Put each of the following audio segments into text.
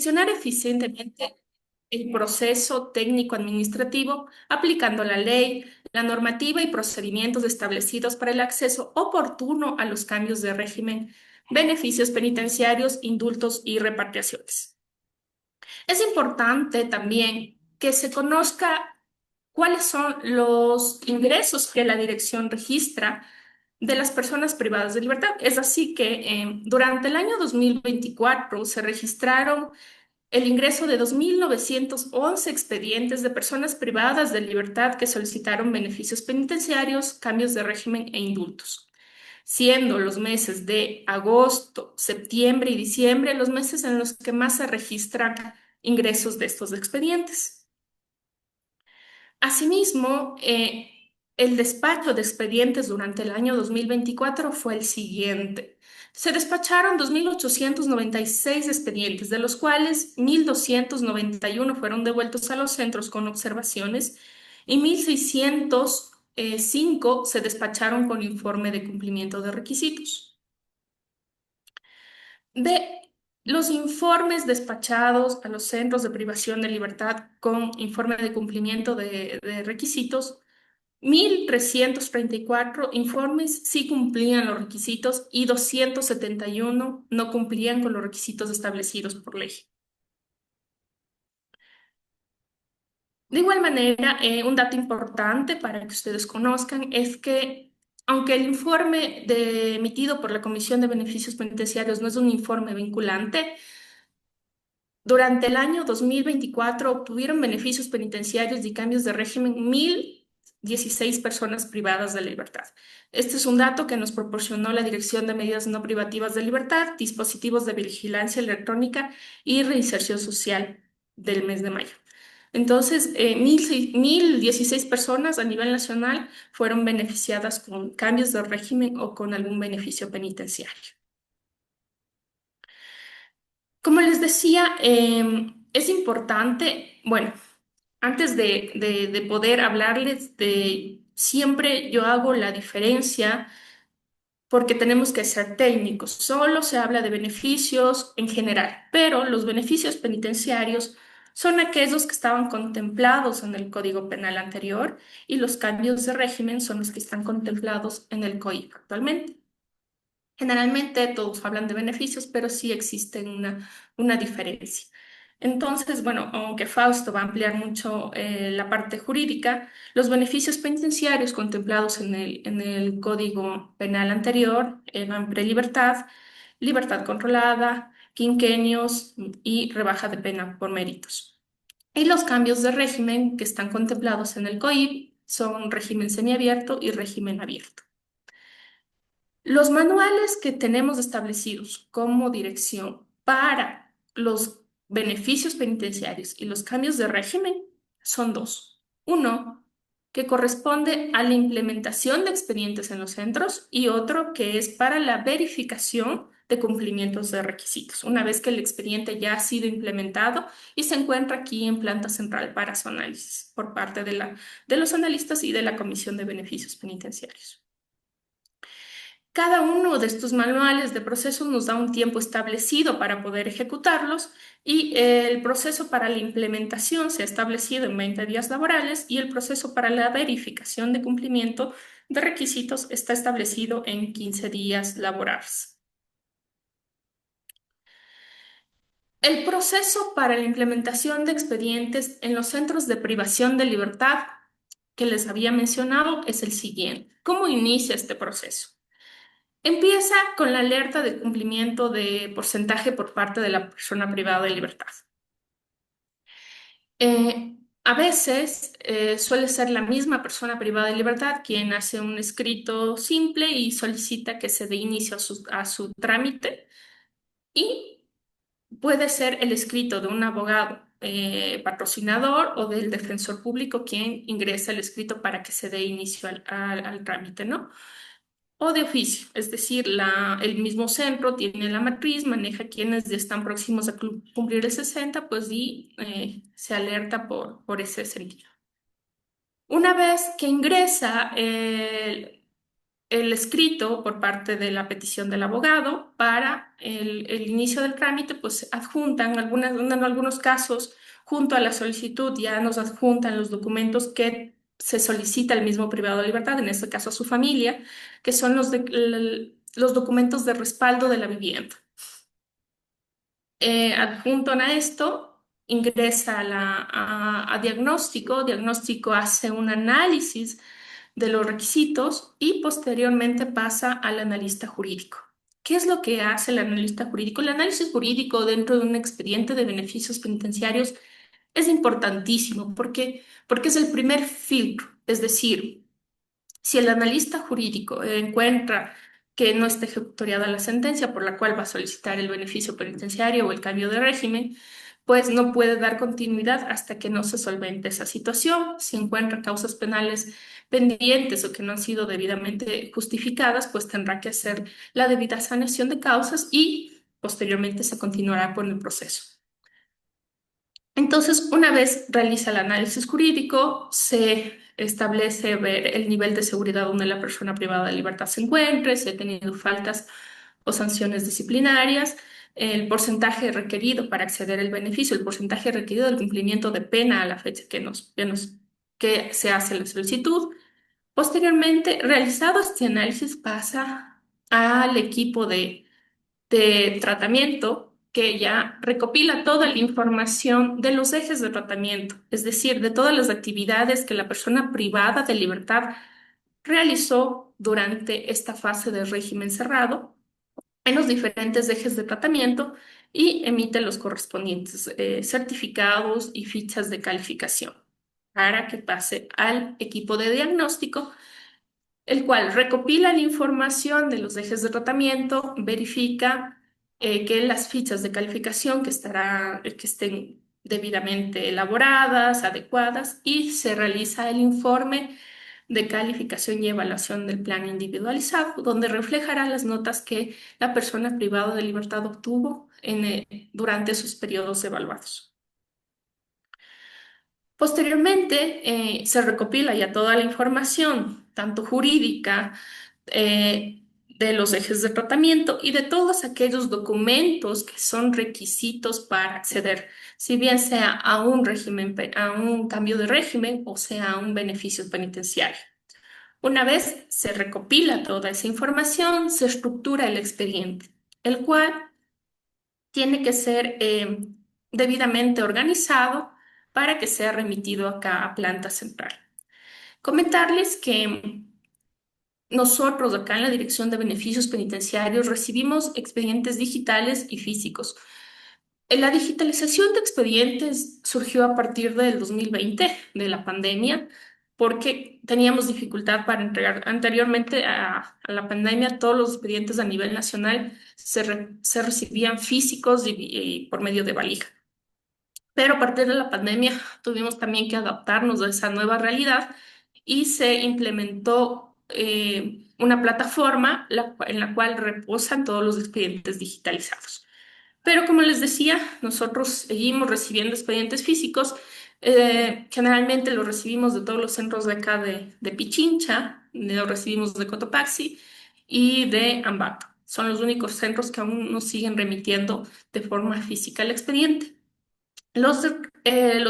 gestionar eficientemente el proceso técnico-administrativo, aplicando la ley, la normativa y procedimientos establecidos para el acceso oportuno a los cambios de régimen, beneficios penitenciarios, indultos y repatriaciones. Es importante también que se conozca cuáles son los ingresos que la dirección registra de las personas privadas de libertad. Es así que durante el año 2024 se registraron el ingreso de 2.911 expedientes de personas privadas de libertad que solicitaron beneficios penitenciarios, cambios de régimen e indultos, siendo los meses de agosto, septiembre y diciembre los meses en los que más se registran ingresos de estos expedientes. Asimismo, el despacho de expedientes durante el año 2024 fue el siguiente. Se despacharon 2.896 expedientes, de los cuales 1.291 fueron devueltos a los centros con observaciones y 1.605 se despacharon con informe de cumplimiento de requisitos. De los informes despachados a los centros de privación de libertad con informe de cumplimiento de requisitos, 1.334 informes sí cumplían los requisitos y 271 no cumplían con los requisitos establecidos por ley. De igual manera, un dato importante para que ustedes conozcan es que aunque el informe emitido por la Comisión de Beneficios Penitenciarios no es un informe vinculante, durante el año 2024 obtuvieron beneficios penitenciarios y cambios de régimen 1.016 personas privadas de libertad. Este es un dato que nos proporcionó la Dirección de Medidas No Privativas de Libertad, Dispositivos de Vigilancia Electrónica y Reinserción Social del mes de mayo. Entonces, 1.016 personas a nivel nacional fueron beneficiadas con cambios de régimen o con algún beneficio penitenciario. Como les decía, es importante, bueno, antes de poder hablarles de, siempre yo hago la diferencia porque tenemos que ser técnicos. Solo se habla de beneficios en general, pero los beneficios penitenciarios son aquellos que estaban contemplados en el Código Penal anterior y los cambios de régimen son los que están contemplados en el COIP actualmente. Generalmente todos hablan de beneficios, pero sí existe una diferencia. Entonces, bueno, aunque Fausto va a ampliar mucho la parte jurídica, los beneficios penitenciarios contemplados en el Código Penal anterior eran prelibertad, libertad controlada, quinquenios y rebaja de pena por méritos. Y los cambios de régimen que están contemplados en el COIP son régimen semiabierto y régimen abierto. Los manuales que tenemos establecidos como dirección para los beneficios penitenciarios y los cambios de régimen son dos. Uno, que corresponde a la implementación de expedientes en los centros y otro que es para la verificación de cumplimientos de requisitos, una vez que el expediente ya ha sido implementado y se encuentra aquí en planta central para su análisis por parte de los analistas y de la Comisión de Beneficios Penitenciarios. Cada uno de estos manuales de procesos nos da un tiempo establecido para poder ejecutarlos y el proceso para la implementación se ha establecido en 20 días laborales y el proceso para la verificación de cumplimiento de requisitos está establecido en 15 días laborales. El proceso para la implementación de expedientes en los centros de privación de libertad que les había mencionado es el siguiente. ¿Cómo inicia este proceso? Empieza con la alerta de cumplimiento de porcentaje por parte de la persona privada de libertad. A veces suele ser la misma persona privada de libertad quien hace un escrito simple y solicita que se dé inicio a su trámite y puede ser el escrito de un abogado patrocinador o del defensor público quien ingresa el escrito para que se dé inicio al trámite, ¿no? O de oficio, es decir, el mismo centro tiene la matriz, maneja quienes ya están próximos a cumplir el 60, pues y se alerta por ese sentido. Una vez que ingresa el escrito por parte de la petición del abogado para el inicio del trámite, pues se adjuntan en algunos casos, junto a la solicitud, ya nos adjuntan los documentos que se solicita al mismo privado de libertad, en este caso a su familia, que son los documentos de respaldo de la vivienda. Adjunto a esto, ingresa a diagnóstico. Diagnóstico hace un análisis de los requisitos y posteriormente pasa al analista jurídico. ¿Qué es lo que hace el analista jurídico? El análisis jurídico dentro de un expediente de beneficios penitenciarios es importantísimo porque es el primer filtro. Es decir, si el analista jurídico encuentra que no está ejecutoriada la sentencia por la cual va a solicitar el beneficio penitenciario o el cambio de régimen, pues no puede dar continuidad hasta que no se solvente esa situación. Si encuentra causas penales pendientes o que no han sido debidamente justificadas, pues tendrá que hacer la debida saneación de causas y posteriormente se continuará con el proceso. Entonces, una vez realiza el análisis jurídico, se establece ver el nivel de seguridad donde la persona privada de libertad se encuentre, si ha tenido faltas o sanciones disciplinarias, el porcentaje requerido para acceder al beneficio, el porcentaje requerido del cumplimiento de pena a la fecha que se hace la solicitud. Posteriormente, realizado este análisis, pasa al equipo de tratamiento que ya recopila toda la información de los ejes de tratamiento, es decir, de todas las actividades que la persona privada de libertad realizó durante esta fase de régimen cerrado en los diferentes ejes de tratamiento y emite los correspondientes certificados y fichas de calificación para que pase al equipo de diagnóstico, el cual recopila la información de los ejes de tratamiento, verifica que las fichas de calificación que estén debidamente elaboradas, adecuadas, y se realiza el informe de calificación y evaluación del plan individualizado, donde reflejará las notas que la persona privada de libertad obtuvo durante sus periodos evaluados. Posteriormente, se recopila ya toda la información, tanto jurídica, de los ejes de tratamiento y de todos aquellos documentos que son requisitos para acceder, si bien sea a un régimen, a un cambio de régimen o sea a un beneficio penitenciario. Una vez se recopila toda esa información, se estructura el expediente, el cual tiene que ser debidamente organizado para que sea remitido acá a planta central. Comentarles que nosotros acá en la Dirección de Beneficios Penitenciarios recibimos expedientes digitales y físicos. La digitalización de expedientes surgió a partir del 2020, de la pandemia, porque teníamos dificultad para entregar. Anteriormente a la pandemia, todos los expedientes a nivel nacional se recibían físicos y por medio de valija. Pero a partir de la pandemia tuvimos también que adaptarnos a esa nueva realidad y se implementó una plataforma en la cual reposan todos los expedientes digitalizados. Pero como les decía, nosotros seguimos recibiendo expedientes físicos. Generalmente los recibimos de todos los centros de acá de Pichincha, los recibimos de Cotopaxi y de Ambato. Son los únicos centros que aún nos siguen remitiendo de forma física el expediente. Los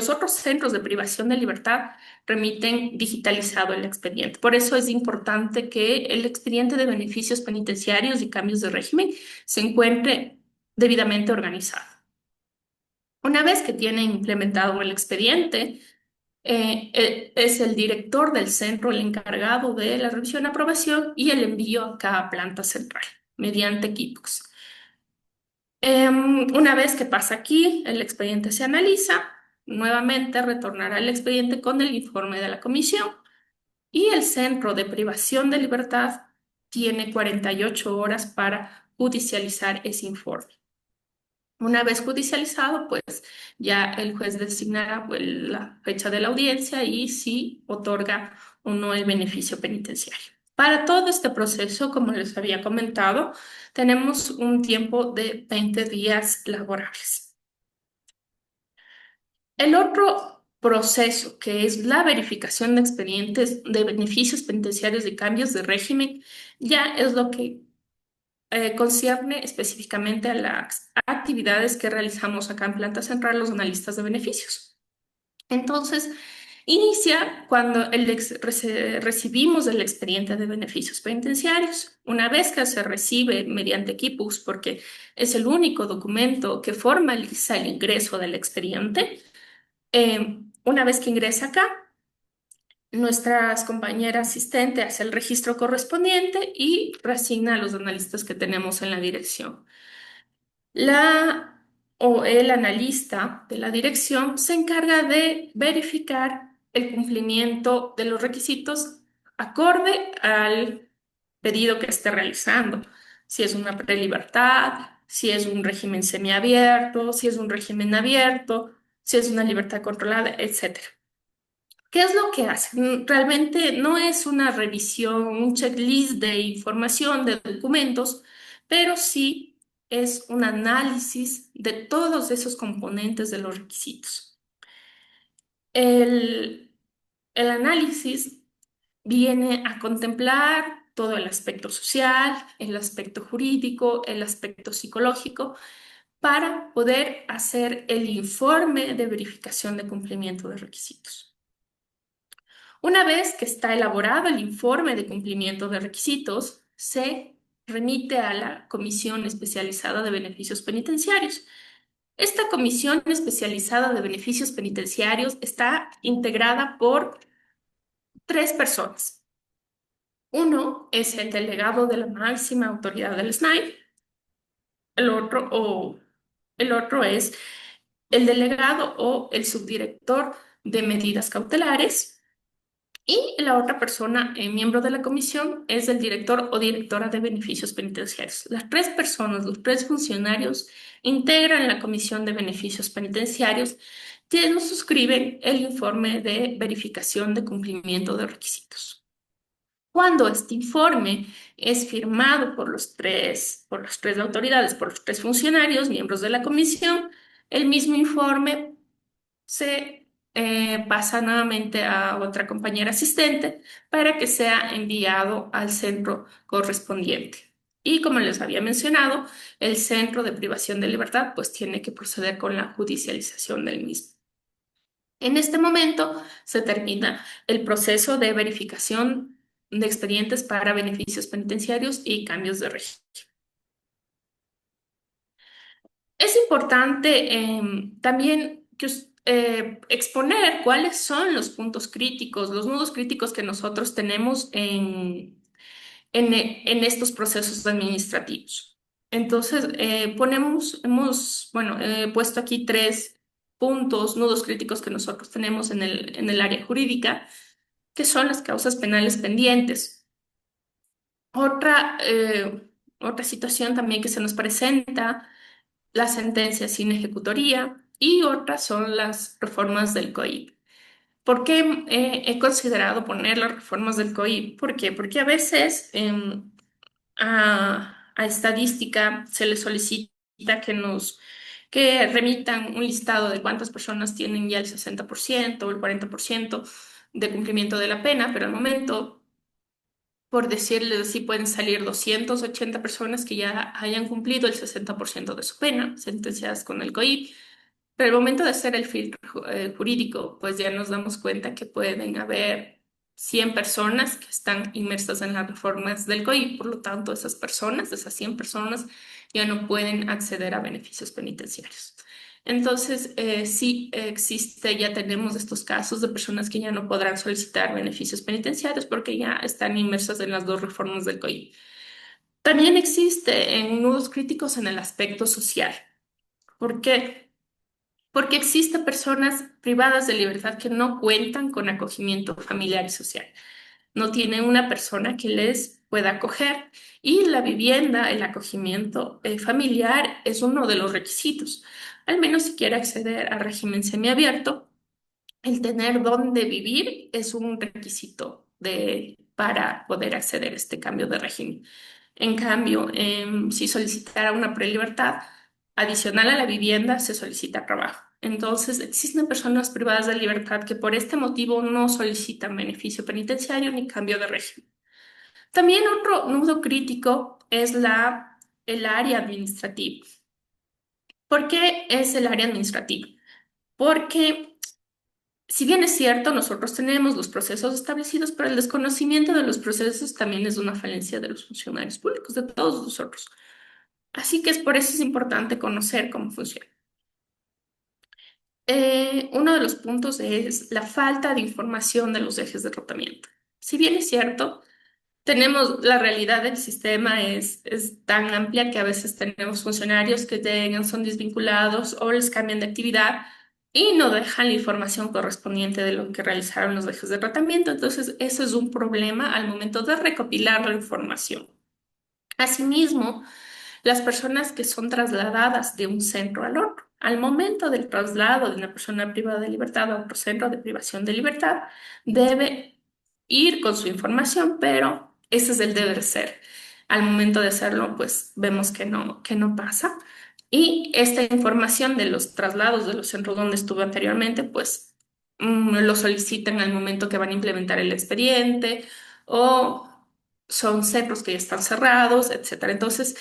otros centros de privación de libertad remiten digitalizado el expediente. Por eso es importante que el expediente de beneficios penitenciarios y cambios de régimen se encuentre debidamente organizado. Una vez que tienen implementado el expediente, es el director del centro el encargado de la revisión y aprobación y el envío acá a planta central mediante equipos. Una vez que pasa aquí, el expediente se analiza, nuevamente retornará el expediente con el informe de la comisión y el centro de privación de libertad tiene 48 horas para judicializar ese informe. Una vez judicializado, pues ya el juez designará pues, la fecha de la audiencia y si otorga o no el beneficio penitenciario. Para todo este proceso, como les había comentado, tenemos un tiempo de 20 días laborables. El otro proceso, que es la verificación de expedientes de beneficios penitenciarios de cambios de régimen, ya es lo que concierne específicamente a las actividades que realizamos acá en Planta Central los analistas de beneficios. Entonces, inicia cuando recibimos el expediente de beneficios penitenciarios. Una vez que se recibe mediante Quipus, porque es el único documento que formaliza el ingreso del expediente, una vez que ingresa acá, nuestras compañeras asistente hace el registro correspondiente y reasigna a los analistas que tenemos en la dirección. La o el analista de la dirección se encarga de verificar el cumplimiento de los requisitos acorde al pedido que esté realizando. Si es una prelibertad, si es un régimen semiabierto, si es un régimen abierto, si es una libertad controlada, etcétera. ¿Qué es lo que hace? Realmente no es una revisión, un checklist de información, de documentos, pero sí es un análisis de todos esos componentes de los requisitos. El, el análisis viene a contemplar todo el aspecto social, el aspecto jurídico, el aspecto psicológico, para poder hacer el informe de verificación de cumplimiento de requisitos. Una vez que está elaborado el informe de cumplimiento de requisitos, se remite a la Comisión Especializada de Beneficios Penitenciarios. Esta Comisión Especializada de Beneficios Penitenciarios está integrada por tres personas. Uno es el delegado de la máxima autoridad del SNAI, el otro, el otro es el delegado o el subdirector de medidas cautelares. Y la otra persona, miembro de la comisión, es el director o directora de beneficios penitenciarios. Las tres personas, los tres funcionarios, integran la comisión de beneficios penitenciarios, que nos suscriben el informe de verificación de cumplimiento de requisitos. Cuando este informe es firmado por las tres autoridades, por los tres funcionarios, miembros de la comisión, el mismo informe se pasa nuevamente a otra compañera asistente para que sea enviado al centro correspondiente. Y como les había mencionado, el centro de privación de libertad pues tiene que proceder con la judicialización del mismo. En este momento se termina el proceso de verificación de expedientes para beneficios penitenciarios y cambios de régimen. Es importante también exponer cuáles son los puntos críticos, los nudos críticos que nosotros tenemos en estos procesos administrativos. Entonces, bueno, he puesto aquí tres puntos, nudos críticos que nosotros tenemos en el área jurídica, que son las causas penales pendientes. Otra, otra situación también que se nos presenta, las sentencias sin ejecutoría y otras son las reformas del COIP. ¿Por qué he considerado poner las reformas del COIP? ¿Por qué? Porque a veces a estadística se le solicita que remitan un listado de cuántas personas tienen ya el 60% o el 40% de cumplimiento de la pena, pero al momento, por decirles así, pueden salir 280 personas que ya hayan cumplido el 60% de su pena, sentenciadas con el COIP. Pero al momento de hacer el filtro jurídico, pues ya nos damos cuenta que pueden haber 100 personas que están inmersas en las reformas del COI. Por lo tanto, esas personas, esas 100 personas, ya no pueden acceder a beneficios penitenciarios. Entonces, sí existe, ya tenemos estos casos de personas que ya no podrán solicitar beneficios penitenciarios porque ya están inmersas en las dos reformas del COI. También existe en nudos críticos en el aspecto social. ¿Por qué? Porque existen personas privadas de libertad que no cuentan con acogimiento familiar y social. No tienen una persona que les pueda acoger y la vivienda, el acogimiento familiar es uno de los requisitos. Al menos si quiere acceder al régimen semiabierto, el tener dónde vivir es un requisito para poder acceder a este cambio de régimen. En cambio, si solicitara una prelibertad, adicional a la vivienda se solicita trabajo. Entonces, existen personas privadas de libertad que por este motivo no solicitan beneficio penitenciario ni cambio de régimen. También otro nudo crítico es el área administrativa. ¿Por qué es el área administrativa? Porque si bien es cierto, nosotros tenemos los procesos establecidos, pero el desconocimiento de los procesos también es una falencia de los funcionarios públicos, de todos nosotros. Así que es por eso es importante conocer cómo funciona. Uno de los puntos es la falta de información de los ejes de tratamiento. Si bien es cierto, tenemos la realidad del sistema es tan amplia que a veces tenemos funcionarios que llegan, son desvinculados o les cambian de actividad y no dejan la información correspondiente de lo que realizaron los ejes de tratamiento. Entonces, eso es un problema al momento de recopilar la información. Asimismo, las personas que son trasladadas de un centro al otro. Al momento del traslado de una persona privada de libertad a otro centro de privación de libertad, debe ir con su información, pero ese es el deber ser. Al momento de hacerlo, pues vemos que no pasa. Y esta información de los traslados de los centros donde estuve anteriormente, pues lo solicitan al momento que van a implementar el expediente o son centros que ya están cerrados, etcétera. Entonces,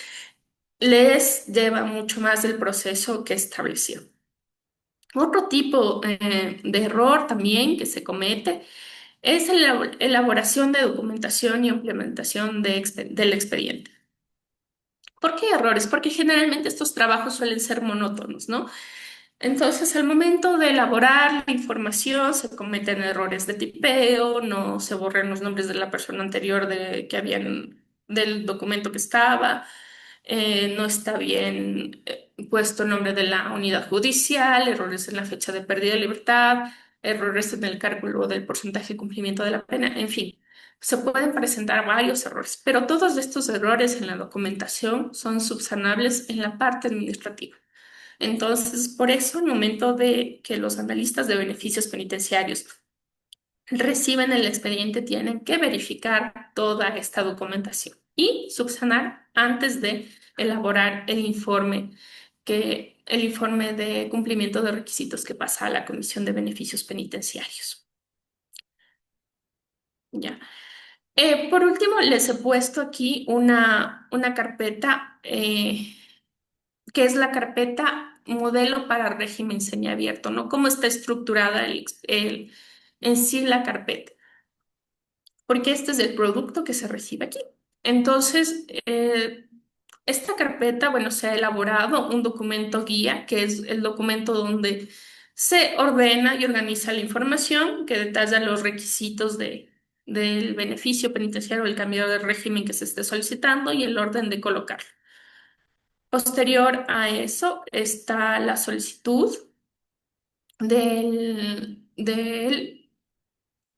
les lleva mucho más el proceso que estableció. Otro tipo de error también que se comete es la elaboración de documentación y implementación del expediente. ¿Por qué errores? Porque generalmente estos trabajos suelen ser monótonos, ¿no? Entonces, al momento de elaborar la información, se cometen errores de tipeo, no se borran los nombres de la persona anterior que habían del documento que estaba, no está bien puesto el nombre de la unidad judicial, errores en la fecha de pérdida de libertad, errores en el cálculo del porcentaje de cumplimiento de la pena, en fin. Se pueden presentar varios errores, pero todos estos errores en la documentación son subsanables en la parte administrativa. Entonces, por eso, al momento de que los analistas de beneficios penitenciarios reciben el expediente, tienen que verificar toda esta documentación y subsanar antes de elaborar el informe de cumplimiento de requisitos que pasa a la Comisión de Beneficios Penitenciarios. Ya. Por último, les he puesto aquí una carpeta que es la carpeta modelo para régimen semiabierto, ¿no? Cómo está estructurada en sí la carpeta, porque este es el producto que se recibe aquí. Entonces, esta carpeta, bueno, se ha elaborado un documento guía, que es el documento donde se ordena y organiza la información, que detalla los requisitos del beneficio penitenciario o el cambio de régimen que se esté solicitando y el orden de colocarlo. Posterior a eso está la solicitud del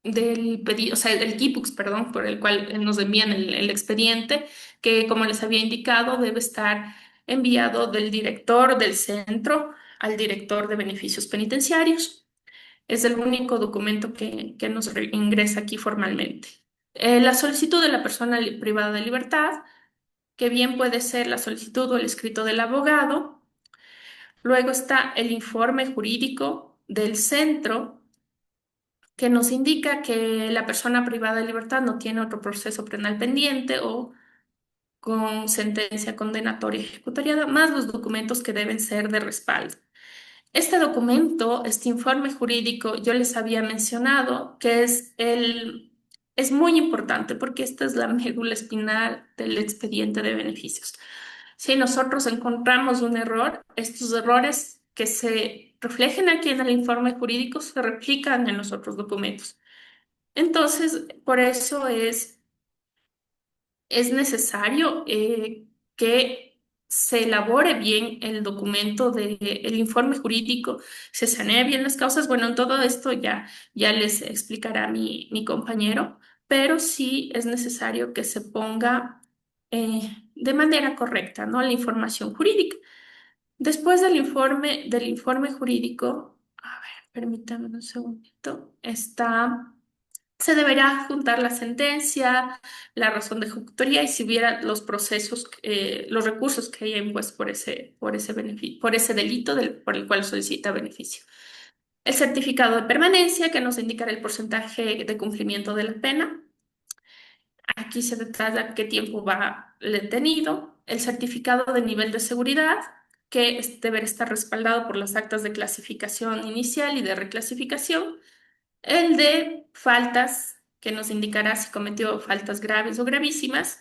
del pedido, o sea, del Kipux, perdón, por el cual nos envían el expediente, que como les había indicado, debe estar enviado del director del centro al director de beneficios penitenciarios. Es el único documento que nos ingresa aquí formalmente. La solicitud de la persona privada de libertad, que bien puede ser la solicitud o el escrito del abogado. Luego está el informe jurídico del centro que nos indica que la persona privada de libertad no tiene otro proceso penal pendiente o con sentencia condenatoria ejecutoriada, más los documentos que deben ser de respaldo. Este documento, este informe jurídico, yo les había mencionado que es muy importante porque esta es la médula espinal del expediente de beneficios. Si nosotros encontramos un error, estos errores que se reflejen aquí en el informe jurídico se replican en los otros documentos. Entonces, por eso es necesario que se elabore bien el documento el informe jurídico, se sanee bien las causas. Bueno, todo esto ya les explicará mi compañero, pero sí es necesario que se ponga de manera correcta, ¿no? La información jurídica. Después del informe jurídico, a ver, permítanme un segundito, está. Se deberá juntar la sentencia, la razón de ejecutoria y si hubiera los procesos, los recursos que haya impuesto por ese por ese delito por el cual solicita beneficio. El certificado de permanencia que nos indicará el porcentaje de cumplimiento de la pena. Aquí se detalla qué tiempo va detenido. El certificado de nivel de seguridad, que deberá estar respaldado por las actas de clasificación inicial y de reclasificación. El de faltas, que nos indicará si cometió faltas graves o gravísimas.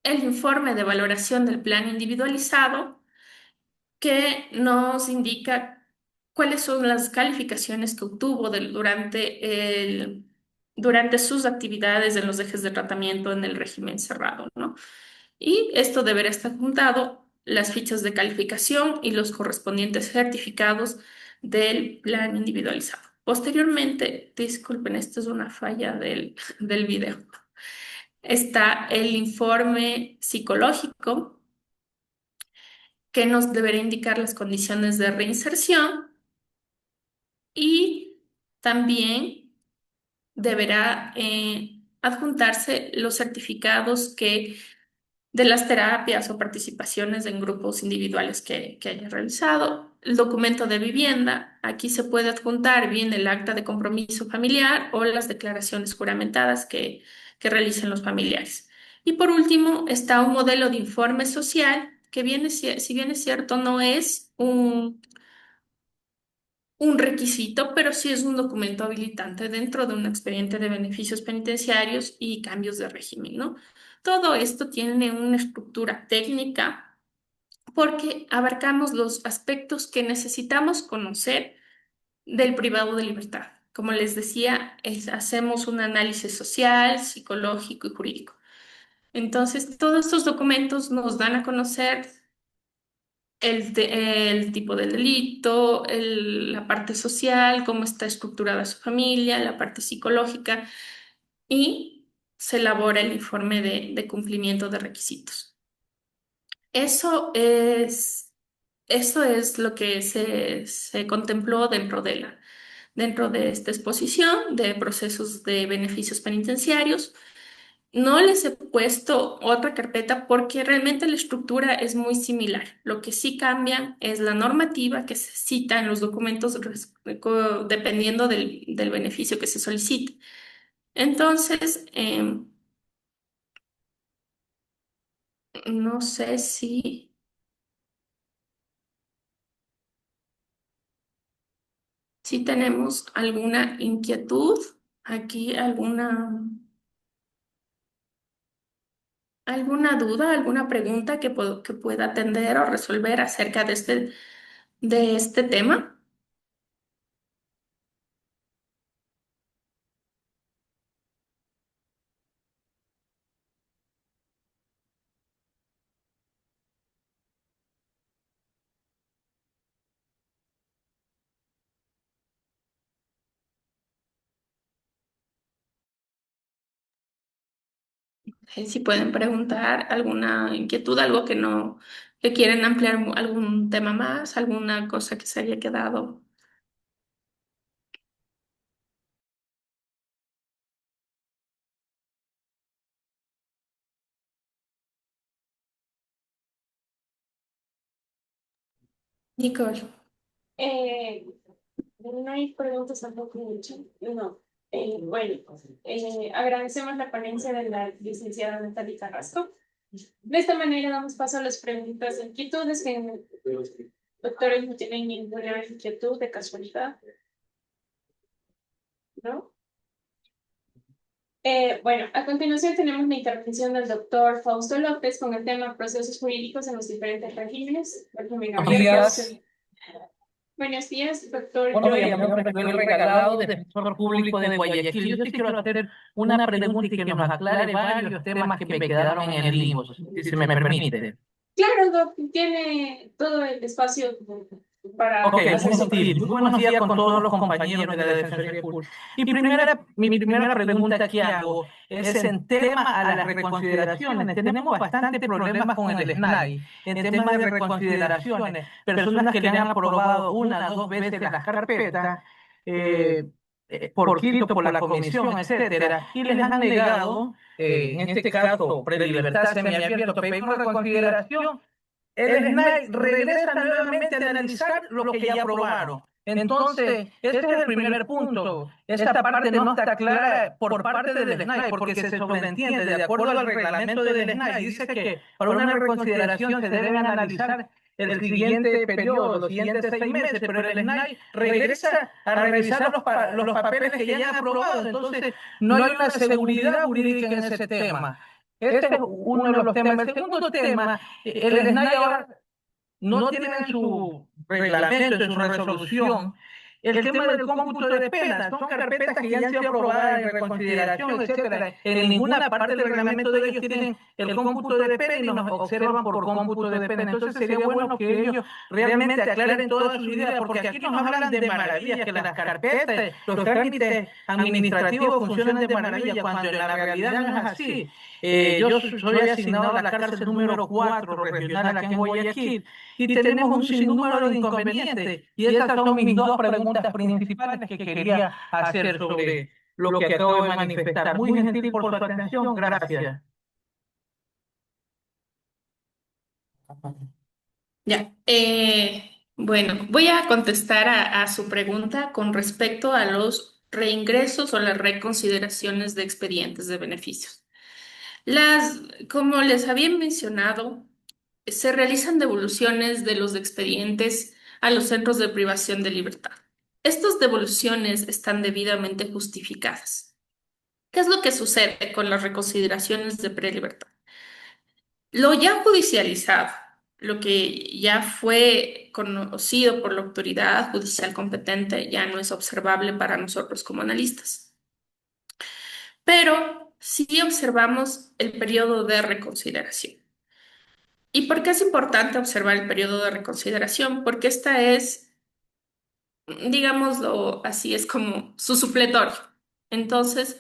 El informe de valoración del plan individualizado, que nos indica cuáles son las calificaciones que obtuvo durante sus actividades en los ejes de tratamiento en el régimen cerrado, ¿no? Y esto deberá estar juntado las fichas de calificación y los correspondientes certificados del plan individualizado. Posteriormente, disculpen, esto es una falla del video. Está el informe psicológico que nos deberá indicar las condiciones de reinserción y también deberá adjuntarse los certificados de las terapias o participaciones en grupos individuales que haya realizado. El documento de vivienda, aquí se puede adjuntar bien el acta de compromiso familiar o las declaraciones juramentadas que realicen los familiares. Y por último, está un modelo de informe social que viene, si bien es cierto, no es un requisito, pero sí es un documento habilitante dentro de un expediente de beneficios penitenciarios y cambios de régimen, ¿no? Todo esto tiene una estructura técnica porque abarcamos los aspectos que necesitamos conocer del privado de libertad. Como les decía, hacemos un análisis social, psicológico y jurídico. Entonces, todos estos documentos nos dan a conocer el tipo de delito, la parte social, cómo está estructurada su familia, la parte psicológica y se elabora el informe de cumplimiento de requisitos. Eso es, eso es lo que se contempló dentro de esta exposición de procesos de beneficios penitenciarios. No les he puesto otra carpeta porque realmente la estructura es muy similar. Lo que sí cambia es la normativa que se cita en los documentos dependiendo del beneficio que se solicite. Entonces, no sé si tenemos alguna inquietud aquí, alguna duda, alguna pregunta que pueda atender o resolver acerca de este tema. Si pueden preguntar alguna inquietud, algo que no, que quieren ampliar algún tema más, alguna cosa que se haya quedado. Nicole. Eh, no hay preguntas tampoco mucho. No. Bueno, agradecemos la ponencia de la licenciada Natalie Carrasco. De esta manera damos paso a las preguntas e inquietudes que doctores no tienen ninguna inquietud de casualidad, ¿no? Bueno, a continuación tenemos la intervención del doctor Fausto López con el tema procesos jurídicos en los diferentes regímenes, régimen Buenos abierto. días. Buenos días, doctor. Bueno, me llamo Rafael Regalado, defensor público de Guayaquil. Yo sí quiero hacer una pregunta y que nos aclare varios temas que me quedaron en el limbo, si se me permite. Claro, doc, tiene todo el espacio para Ok, muy asesorar. gentil. Muy buenos días con todos los compañeros de la Defensoría Pública. Mi primera pregunta que hago es en tema a las reconsideraciones. Tenemos bastantes problemas con el SNAI, en temas de reconsideraciones. Personas que le han aprobado una o dos veces las carpetas, eh, por quinto por la comisión, etcétera, y les han negado, en este caso, prelibertad semiabierto, pedir una reconsideración. El SNAI regresa nuevamente a analizar lo que ya aprobaron. Entonces, ese es el primer punto. Esta parte no está clara por parte del SNAI, porque se sobreentiende, de acuerdo al reglamento del SNAI, dice que para una reconsideración se deben analizar el siguiente periodo, los siguientes 6 meses, pero el SNAI regresa a revisar los papeles que ya han aprobado. Entonces, no hay una seguridad jurídica en ese tema. Este es uno de los temas. El segundo tema, el SNAI ahora no tiene en su reglamento, en su resolución, el tema del cómputo de penas. Son carpetas que ya han sido aprobadas en reconsideración, etcétera. En ninguna parte del reglamento de ellos tienen el cómputo de pena y nos observan por cómputo de pena. Entonces sería bueno que ellos realmente aclaren todas sus ideas, porque aquí nos hablan de maravillas, que las carpetas, los trámites administrativos funcionan de maravilla, cuando en la realidad no es así. Yo soy asignado a la cárcel número 4 regional aquí en Guayaquil, y tenemos un sinnúmero de inconvenientes. Y esas son mis dos preguntas principales que quería hacer sobre lo que acabo de manifestar. Muy gentil por su atención. Gracias. Ya. Bueno, voy a contestar a su pregunta con respecto a los reingresos o las reconsideraciones de expedientes de beneficios. Como les había mencionado, se realizan devoluciones de los expedientes a los centros de privación de libertad. Estas devoluciones están debidamente justificadas. ¿Qué es lo que sucede con las reconsideraciones de prelibertad? Lo ya judicializado, lo que ya fue conocido por la autoridad judicial competente, ya no es observable para nosotros como analistas. Pero sí observamos el periodo de reconsideración. ¿Y por qué es importante observar el periodo de reconsideración? Porque esta es, digámoslo así, es como su supletorio. Entonces,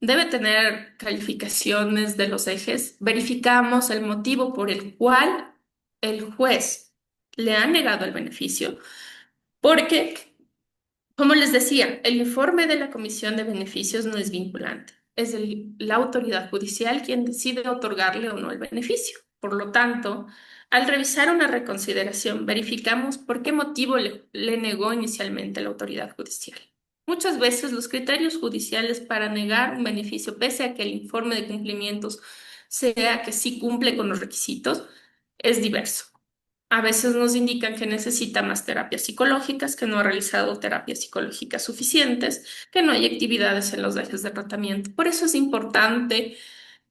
debe tener calificaciones de los ejes. Verificamos el motivo por el cual el juez le ha negado el beneficio. Porque, como les decía, el informe de la Comisión de Beneficios no es vinculante. Es la autoridad judicial quien decide otorgarle o no el beneficio. Por lo tanto, al revisar una reconsideración, verificamos por qué motivo le negó inicialmente la autoridad judicial. Muchas veces los criterios judiciales para negar un beneficio, pese a que el informe de cumplimientos sea que sí cumple con los requisitos, es diverso. A veces nos indican que necesita más terapias psicológicas, que no ha realizado terapias psicológicas suficientes, que no hay actividades en los ejes de tratamiento. Por eso es importante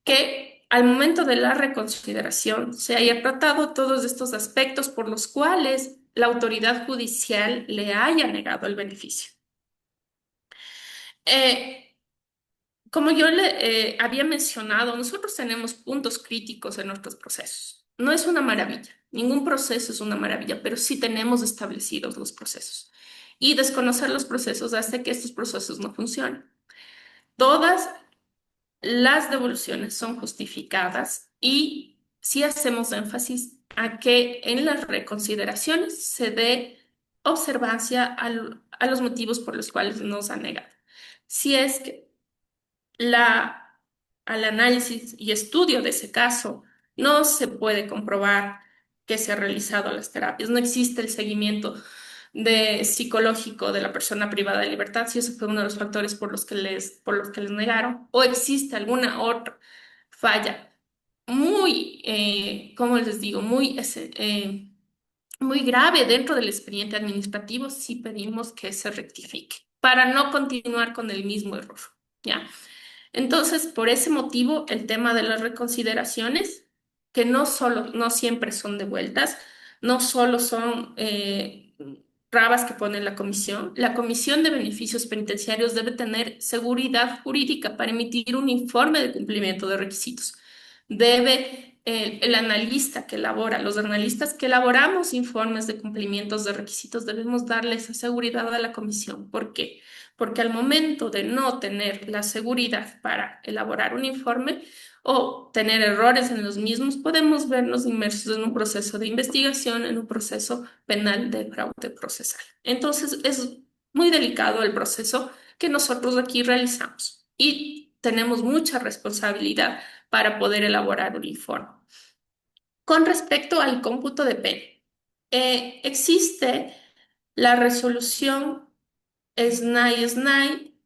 que al momento de la reconsideración se haya tratado todos estos aspectos por los cuales la autoridad judicial le haya negado el beneficio. Eh, Como yo le había mencionado, nosotros tenemos puntos críticos en nuestros procesos. No es una maravilla, ningún proceso es una maravilla, pero sí tenemos establecidos los procesos. Y desconocer los procesos hace que estos procesos no funcionen. Todas las devoluciones son justificadas y sí hacemos énfasis a que en las reconsideraciones se dé observancia a los motivos por los cuales nos han negado. Si es que la, al análisis y estudio de ese caso, no se puede comprobar que se ha realizado las terapias, no existe el seguimiento psicológico de la persona privada de libertad, si ese fue uno de los factores por los que les negaron, o existe alguna otra falla muy, ¿cómo les digo? Muy grave dentro del expediente administrativo, sí pedimos que se rectifique para no continuar con el mismo error, ¿ya? Entonces, por ese motivo, el tema de las reconsideraciones, que no siempre son devueltas, no solo son trabas que pone la Comisión de Beneficios Penitenciarios debe tener seguridad jurídica para emitir un informe de cumplimiento de requisitos. Debe el analista que elabora, los analistas que elaboramos informes de cumplimientos de requisitos, debemos darle esa seguridad a la comisión. ¿Por qué? Porque al momento de no tener la seguridad para elaborar un informe o tener errores en los mismos, podemos vernos inmersos en un proceso de investigación, en un proceso penal de fraude procesal. Entonces, es muy delicado el proceso que nosotros aquí realizamos y tenemos mucha responsabilidad para poder elaborar un informe. Con respecto al cómputo de pena, existe la resolución SNAI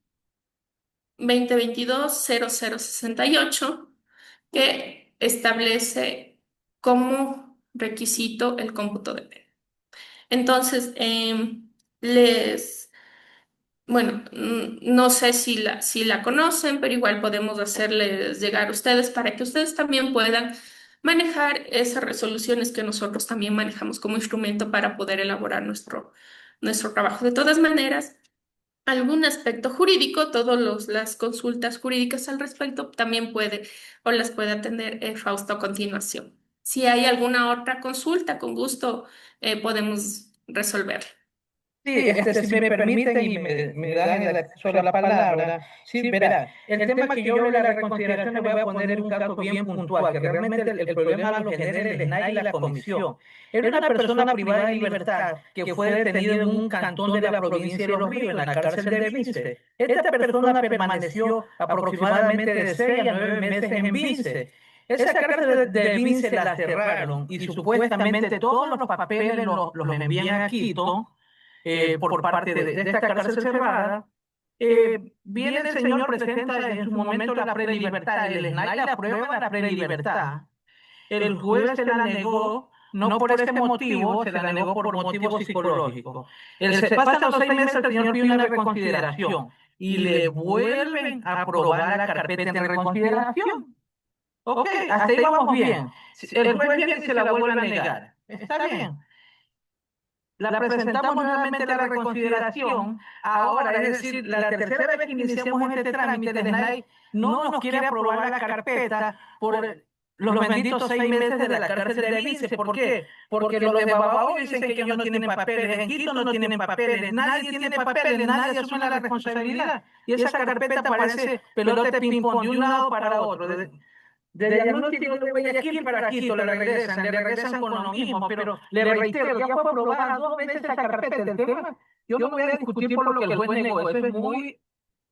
2022-0068 que establece como requisito el cómputo de pena. Entonces, bueno, no sé si la conocen, pero igual podemos hacerles llegar a ustedes para que ustedes también puedan manejar esas resoluciones que nosotros también manejamos como instrumento para poder elaborar nuestro trabajo. De todas maneras, algún aspecto jurídico, todas las consultas jurídicas al respecto también puede o las puede atender Fausto a continuación. Si hay alguna otra consulta, con gusto podemos resolver. Sí, si me permiten y me dan el acceso a la palabra, sí, verá, el tema que yo hablo de la reconsideración le voy a poner en un caso bien puntual, que realmente el problema lo genera el SNAI y la comisión. Era una persona privada de libertad que fue detenida en un cantón de la provincia de Los Ríos, en la cárcel de Vince. Esta persona permaneció aproximadamente de 6 a 9 meses en Vince. Esa cárcel de Vince la cerraron y supuestamente todos los papeles los envían a Quito por parte de esta cárcel cerrada. Viene el señor, presenta en su momento la prelibertad, el SNAI la prueba la prelibertad. El juez se la negó, no por este motivo, se la negó por motivos psicológicos. Pasan los 6 meses, el señor pide una reconsideración y le vuelven a aprobar la carpeta de reconsideración. Ok, hasta ahí vamos bien. El juez viene y se la vuelve a negar. Está bien. La presentamos nuevamente a la reconsideración. Ahora, es decir, la tercera vez que iniciamos este trámite, el SNAI no nos quiere aprobar la carpeta por los benditos 6 meses de la cárcel de Vince. ¿Por qué? Porque los de Babao dicen que ellos no tienen papeles, en Quito no tienen papeles, nadie tiene papeles, nadie asume la responsabilidad. Y esa carpeta parece pelota de ping-pong de un lado para otro. De diagnóstico de Guayaquil para Quito le regresan con lo mismo, pero le reitero, ya fue aprobada 2 veces esa carpeta del tema. Yo no voy a discutir por lo que el juez negó, eso es muy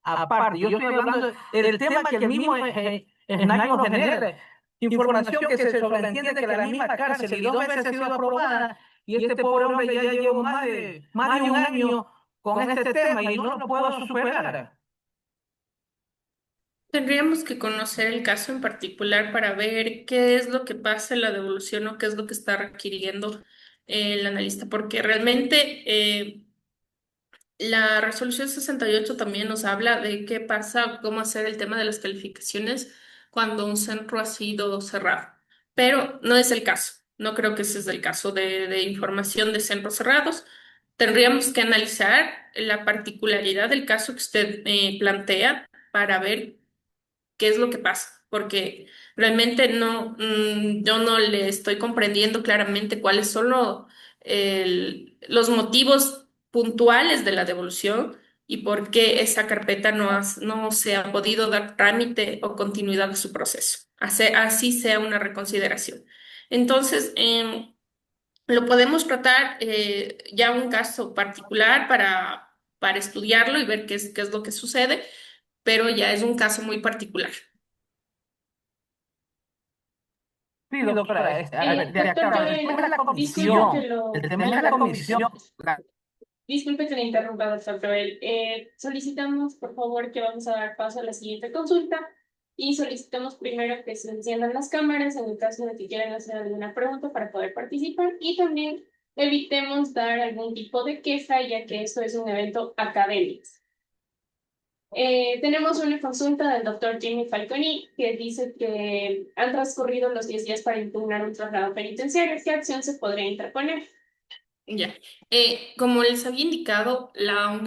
aparte. Yo estoy hablando del tema que el mismo SNAI nos genera. Información que se sobreentiende que la misma cárcel y 2 veces ha sido aprobada y este pobre hombre ya lleva más de un año con este tema y no lo puedo superar. Tendríamos que conocer el caso en particular para ver qué es lo que pasa en la devolución o qué es lo que está requiriendo el analista, porque realmente la resolución 68 también nos habla de qué pasa, cómo hacer el tema de las calificaciones cuando un centro ha sido cerrado, pero no es el caso. No creo que ese es el caso de información de centros cerrados. Tendríamos que analizar la particularidad del caso que usted plantea para ver qué es lo que pasa, porque realmente yo no le estoy comprendiendo claramente cuáles son los motivos puntuales de la devolución y por qué esa carpeta no se ha podido dar trámite o continuidad a su proceso, así sea una reconsideración. Entonces, lo podemos tratar ya un caso particular para estudiarlo y ver qué es lo que sucede, pero ya es un caso muy particular. Sí, doctora, a ver, de Doctor acá, el Joel, tema de la disculpe comisión, que lo, el tema de la comisión, disculpe que le interrumpa, doctor Joel. Solicitamos, por favor, que vamos a dar paso a la siguiente consulta y solicitamos primero que se enciendan las cámaras en el caso de que quieran hacer alguna pregunta para poder participar y también evitemos dar algún tipo de queja, ya que esto es un evento académico. Tenemos una consulta del doctor Jimmy Falconi que dice que han transcurrido los 10 días para impugnar un traslado penitenciario. ¿Qué acción se podría interponer? Ya. Como les había indicado, la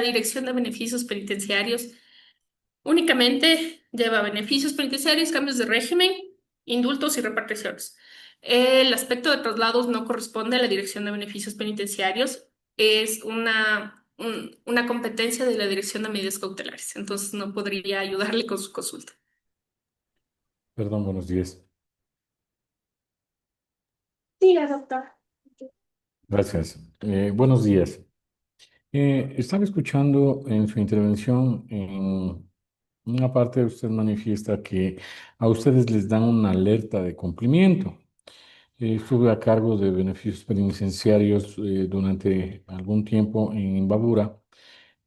Dirección de Beneficios Penitenciarios únicamente lleva beneficios penitenciarios, cambios de régimen Indultos y repatriaciones. El aspecto de traslados no corresponde a la Dirección de Beneficios Penitenciarios, es una competencia de la Dirección de Medidas Cautelares, entonces no podría ayudarle con su consulta. Perdón, buenos días. Siga, doctor. Gracias. Buenos días. Estaba escuchando en su intervención, en una parte usted manifiesta que a ustedes les dan una alerta de cumplimiento. Estuve a cargo de beneficios penitenciarios durante algún tiempo en Imbabura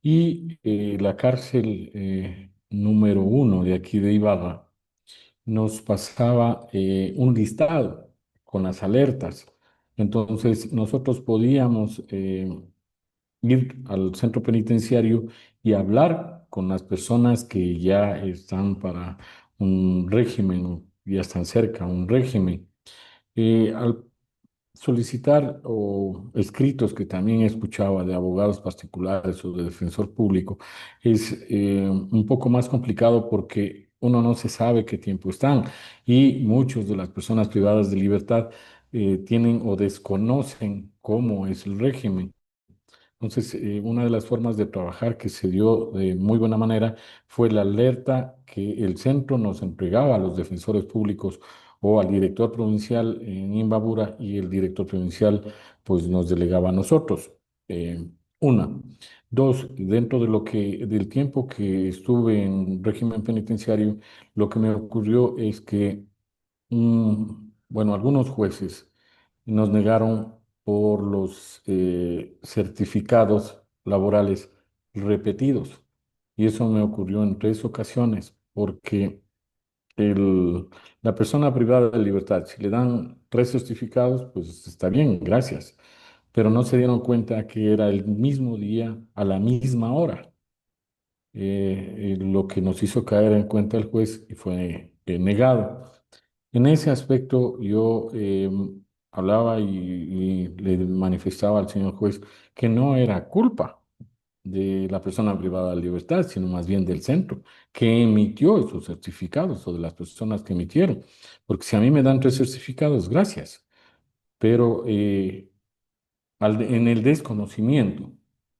y la cárcel número 1 de aquí de Ibarra nos pasaba un listado con las alertas. Entonces nosotros podíamos ir al centro penitenciario y hablar con las personas que ya están para un régimen, ya están cerca a un régimen. Al solicitar o escritos que también escuchaba de abogados particulares o de defensor público es un poco más complicado porque uno no se sabe qué tiempo están y muchas de las personas privadas de libertad tienen o desconocen cómo es el régimen. Entonces, una de las formas de trabajar que se dio de muy buena manera fue la alerta que el centro nos entregaba a los defensores públicos o al director provincial en Imbabura y el director provincial pues nos delegaba a nosotros. Eh, una. Dos, dentro de del tiempo que estuve en régimen penitenciario, lo que me ocurrió es que bueno, algunos jueces nos negaron por los certificados laborales repetidos. Y eso me ocurrió en 3 ocasiones, porque el, la persona privada de libertad, si le dan 3 certificados, pues está bien, gracias. Pero no se dieron cuenta que era el mismo día, a la misma hora. Lo que nos hizo caer en cuenta el juez y fue negado. En ese aspecto yo hablaba y le manifestaba al señor juez que no era culpa de la persona privada de libertad, sino más bien del centro que emitió esos certificados o de las personas que emitieron. Porque si a mí me dan 3 certificados, gracias. Pero en el desconocimiento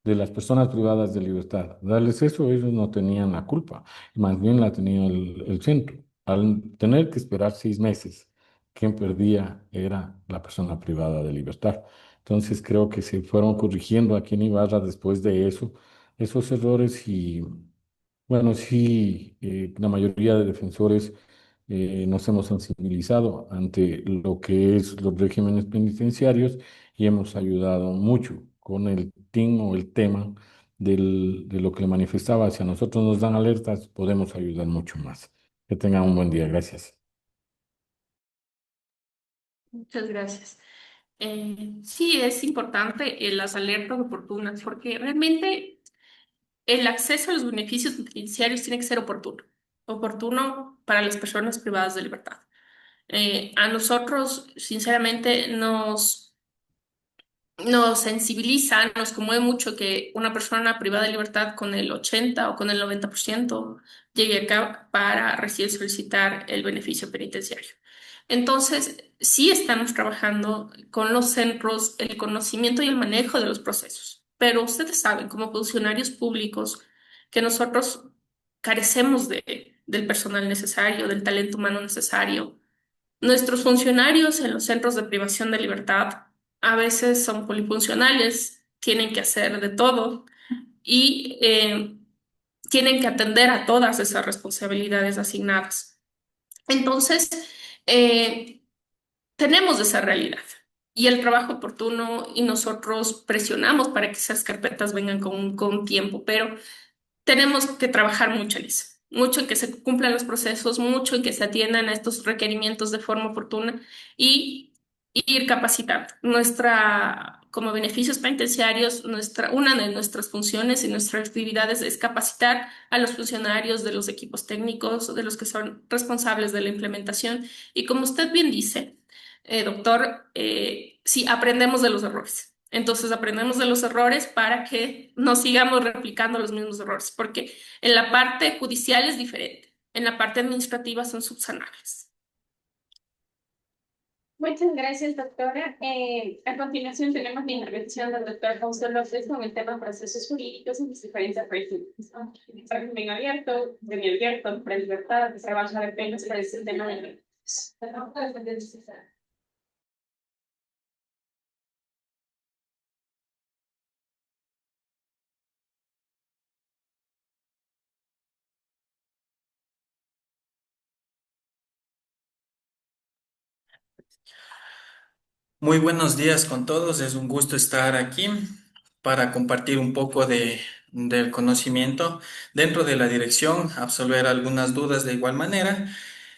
de las personas privadas de libertad, darles eso, ellos no tenían la culpa, más bien la tenía el centro. Al tener que esperar 6 meses, quien perdía era la persona privada de libertad. Entonces creo que se fueron corrigiendo aquí en Ibarra después de eso, esos errores y bueno, sí, la mayoría de defensores nos hemos sensibilizado ante lo que es los regímenes penitenciarios y hemos ayudado mucho con el team o el tema de lo que le manifestaba. Si a nosotros nos dan alertas, podemos ayudar mucho más. Que tengan un buen día. Gracias. Muchas gracias. Sí, es importante las alertas oportunas porque realmente el acceso a los beneficios penitenciarios tiene que ser oportuno, oportuno para las personas privadas de libertad. A nosotros, sinceramente, nos sensibiliza, nos conmueve mucho que una persona privada de libertad con el 80 o con el 90% llegue acá para recién solicitar el beneficio penitenciario. Entonces, sí estamos trabajando con los centros el conocimiento y el manejo de los procesos, pero ustedes saben, como funcionarios públicos, que nosotros carecemos del personal necesario, del talento humano necesario. Nuestros funcionarios en los centros de privación de libertad a veces son polifuncionales, tienen que hacer de todo y tienen que atender a todas esas responsabilidades asignadas. Entonces, eh, tenemos esa realidad y el trabajo oportuno y nosotros presionamos para que esas carpetas vengan con tiempo, pero tenemos que trabajar mucho en eso, mucho en que se cumplan los procesos, mucho en que se atiendan a estos requerimientos de forma oportuna y ir capacitando. Como beneficios penitenciarios, una de nuestras funciones y nuestras actividades es capacitar a los funcionarios de los equipos técnicos, de los que son responsables de la implementación. Y como usted bien dice, doctor, sí, aprendemos de los errores. Entonces aprendemos de los errores para que no sigamos replicando los mismos errores, porque en la parte judicial es diferente, en la parte administrativa son subsanables. Muchas gracias, doctora. A continuación tenemos la intervención del doctor Fausto López con el tema procesos jurídicos en los diferentes regímenes. Régimen abierto, semiabierto, prelibertad, rebaja de penas para este tema de Muy buenos días con todos, es un gusto estar aquí para compartir un poco del conocimiento dentro de la dirección, absolver algunas dudas de igual manera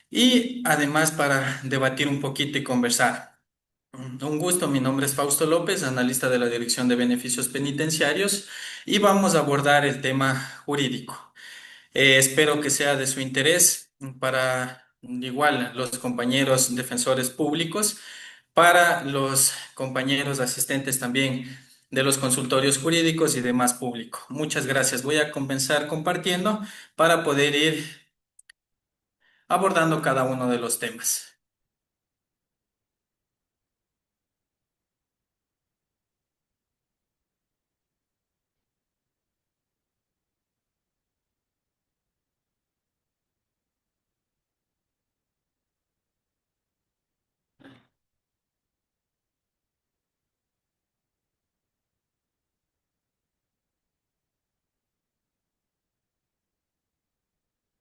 y además para debatir un poquito y conversar. Un gusto, mi nombre es Fausto López, analista de la Dirección de Beneficios Penitenciarios y vamos a abordar el tema jurídico. Espero que sea de su interés para igual los compañeros defensores públicos, para los compañeros asistentes también de los consultorios jurídicos y demás público. Muchas gracias. Voy a comenzar compartiendo para poder ir abordando cada uno de los temas.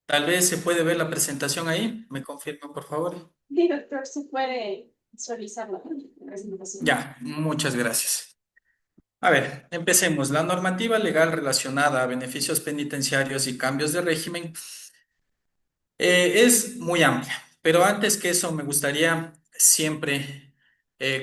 Tal vez se puede ver la presentación ahí. ¿Me confirma, por favor? Sí, doctor, se puede visualizar la presentación. Ya, muchas gracias. A ver, empecemos. La normativa legal relacionada a beneficios penitenciarios y cambios de régimen es muy amplia, pero antes que eso me gustaría siempre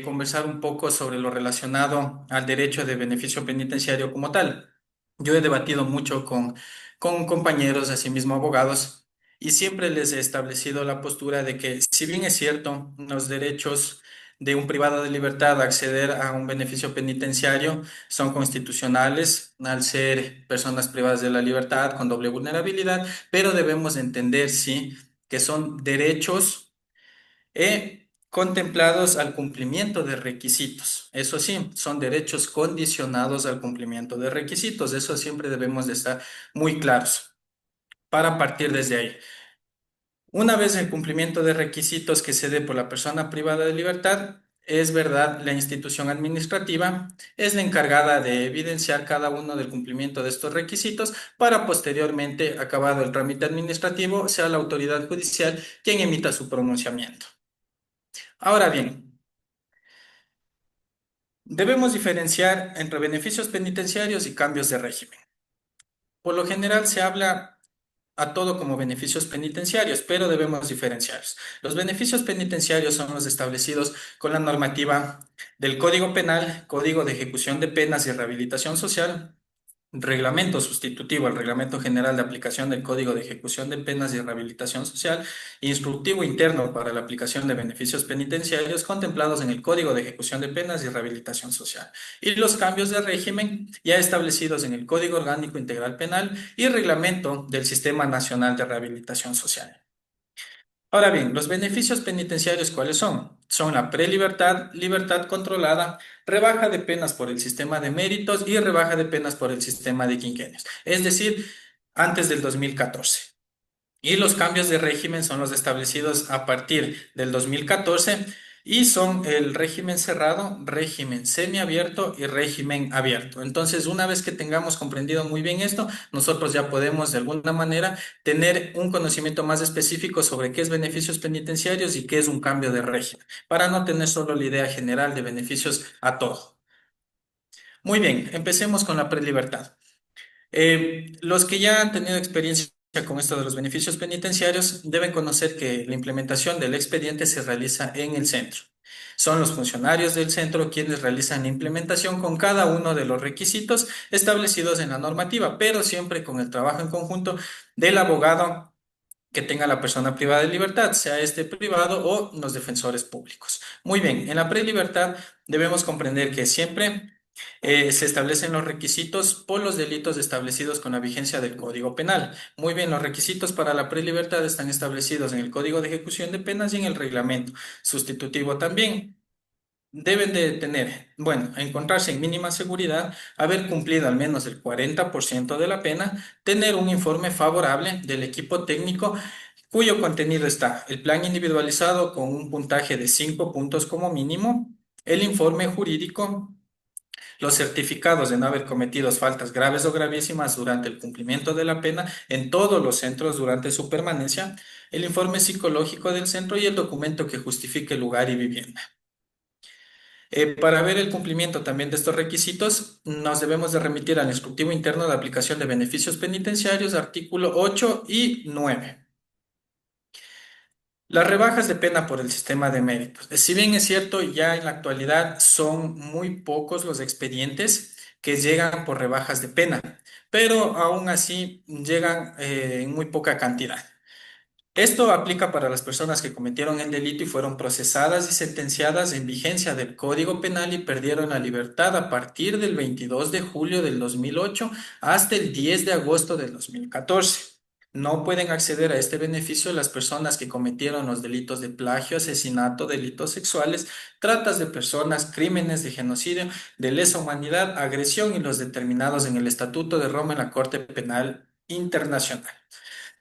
conversar un poco sobre lo relacionado al derecho de beneficio penitenciario como tal. Yo he debatido mucho con compañeros, asimismo abogados, y siempre les he establecido la postura de que si bien es cierto, los derechos de un privado de libertad a acceder a un beneficio penitenciario son constitucionales al ser personas privadas de la libertad con doble vulnerabilidad, pero debemos entender, sí, que son derechos contemplados al cumplimiento de requisitos. Eso sí, son derechos condicionados al cumplimiento de requisitos. Eso siempre debemos de estar muy claros para partir desde ahí. Una vez el cumplimiento de requisitos que se dé por la persona privada de libertad, es verdad, la institución administrativa es la encargada de evidenciar cada uno del cumplimiento de estos requisitos para posteriormente, acabado el trámite administrativo, sea la autoridad judicial quien emita su pronunciamiento. Ahora bien, debemos diferenciar entre beneficios penitenciarios y cambios de régimen. Por lo general se habla a todo como beneficios penitenciarios, pero debemos diferenciarlos. Los beneficios penitenciarios son los establecidos con la normativa del Código Penal, Código de Ejecución de Penas y Rehabilitación Social, reglamento sustitutivo al Reglamento General de Aplicación del Código de Ejecución de Penas y Rehabilitación Social, instructivo interno para la aplicación de beneficios penitenciarios contemplados en el Código de Ejecución de Penas y Rehabilitación Social, y los cambios de régimen ya establecidos en el Código Orgánico Integral Penal y Reglamento del Sistema Nacional de Rehabilitación Social. Ahora bien, los beneficios penitenciarios, ¿cuáles son? Son la prelibertad, libertad controlada, rebaja de penas por el sistema de méritos y rebaja de penas por el sistema de quinquenios, es decir, antes del 2014. Y los cambios de régimen son los establecidos a partir del 2014 y son el régimen cerrado, régimen semiabierto y régimen abierto. Entonces, una vez que tengamos comprendido muy bien esto, nosotros ya podemos de alguna manera tener un conocimiento más específico sobre qué es beneficios penitenciarios y qué es un cambio de régimen, para no tener solo la idea general de beneficios a todo. Muy bien, empecemos con la prelibertad. Los que ya han tenido experiencia con esto de los beneficios penitenciarios deben conocer que la implementación del expediente se realiza en el centro. Son los funcionarios del centro quienes realizan la implementación con cada uno de los requisitos establecidos en la normativa, pero siempre con el trabajo en conjunto del abogado que tenga la persona privada de libertad, sea este privado o los defensores públicos. Muy bien, en la prelibertad debemos comprender que siempre Se establecen los requisitos por los delitos establecidos con la vigencia del Código Penal. Muy bien, los requisitos para la prelibertad están establecidos en el Código de Ejecución de Penas y en el reglamento sustitutivo también. Deben de tener, bueno, encontrarse en mínima seguridad, haber cumplido al menos el 40% de la pena, tener un informe favorable del equipo técnico cuyo contenido está el plan individualizado con un puntaje de 5 puntos como mínimo, el informe jurídico, los certificados de no haber cometido faltas graves o gravísimas durante el cumplimiento de la pena en todos los centros durante su permanencia, el informe psicológico del centro y el documento que justifique lugar y vivienda. Para ver el cumplimiento también de estos requisitos, nos debemos de remitir al instructivo interno de aplicación de beneficios penitenciarios, artículo 8 y 9. Las rebajas de pena por el sistema de méritos. Si bien es cierto, ya en la actualidad son muy pocos los expedientes que llegan por rebajas de pena, pero aún así llegan en muy poca cantidad. Esto aplica para las personas que cometieron el delito y fueron procesadas y sentenciadas en vigencia del Código Penal y perdieron la libertad a partir del 22 de julio del 2008 hasta el 10 de agosto del 2014. No pueden acceder a este beneficio las personas que cometieron los delitos de plagio, asesinato, delitos sexuales, tratas de personas, crímenes de genocidio, de lesa humanidad, agresión y los determinados en el Estatuto de Roma en la Corte Penal Internacional.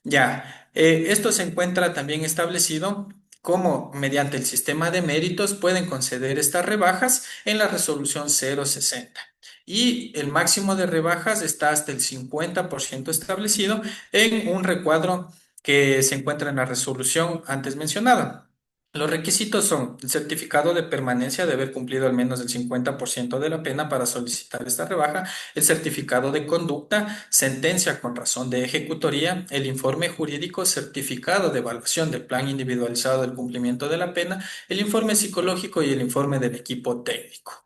Ya, esto se encuentra también establecido como mediante el sistema de méritos pueden conceder estas rebajas en la resolución 060. Y el máximo de rebajas está hasta el 50% establecido en un recuadro que se encuentra en la resolución antes mencionada. Los requisitos son el certificado de permanencia de haber cumplido al menos el 50% de la pena para solicitar esta rebaja, el certificado de conducta, sentencia con razón de ejecutoría, el informe jurídico, certificado de evaluación del plan individualizado del cumplimiento de la pena, el informe psicológico y el informe del equipo técnico.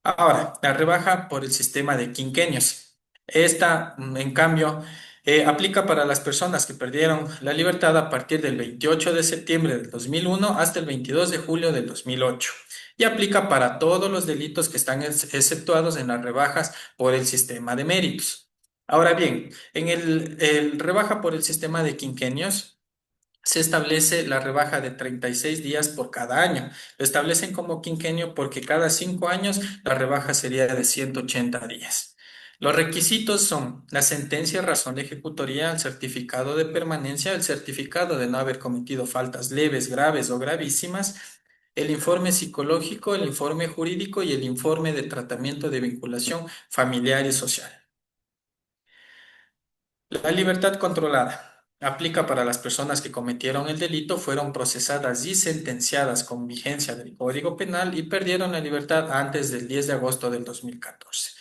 Ahora, la rebaja por el sistema de quinquenios. Esta, en cambio, aplica para las personas que perdieron la libertad a partir del 28 de septiembre del 2001 hasta el 22 de julio del 2008 y aplica para todos los delitos que están exceptuados en las rebajas por el sistema de méritos. Ahora bien, en el rebaja por el sistema de quinquenios, se establece la rebaja de 36 días por cada año. Lo establecen como quinquenio porque cada 5 años la rebaja sería de 180 días. Los requisitos son la sentencia, razón de ejecutoría, el certificado de permanencia, el certificado de no haber cometido faltas leves, graves o gravísimas, el informe psicológico, el informe jurídico y el informe de tratamiento de vinculación familiar y social. La libertad controlada aplica para las personas que cometieron el delito, fueron procesadas y sentenciadas con vigencia del Código Penal y perdieron la libertad antes del 10 de agosto del 2014.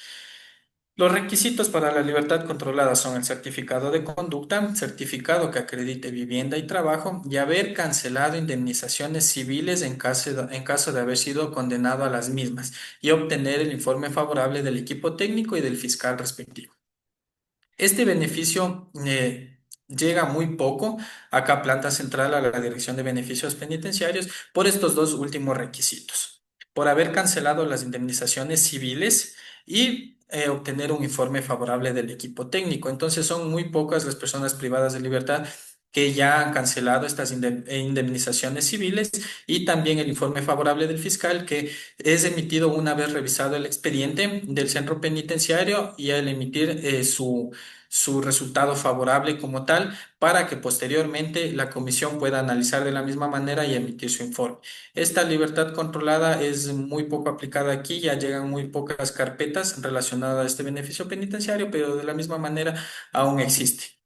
Los requisitos para la libertad controlada son el certificado de conducta, certificado que acredite vivienda y trabajo y haber cancelado indemnizaciones civiles en caso de haber sido condenado a las mismas y obtener el informe favorable del equipo técnico y del fiscal respectivo. Este beneficio llega muy poco acá Planta Central a la Dirección de Beneficios Penitenciarios por estos dos últimos requisitos, por haber cancelado las indemnizaciones civiles y obtener un informe favorable del equipo técnico. Entonces son muy pocas las personas privadas de libertad que ya han cancelado estas indemnizaciones civiles y también el informe favorable del fiscal que es emitido una vez revisado el expediente del centro penitenciario y al emitir su resultado favorable como tal para que posteriormente la comisión pueda analizar de la misma manera y emitir su informe. Esta libertad controlada es muy poco aplicada aquí, ya llegan muy pocas carpetas relacionadas a este beneficio penitenciario, pero de la misma manera aún existe.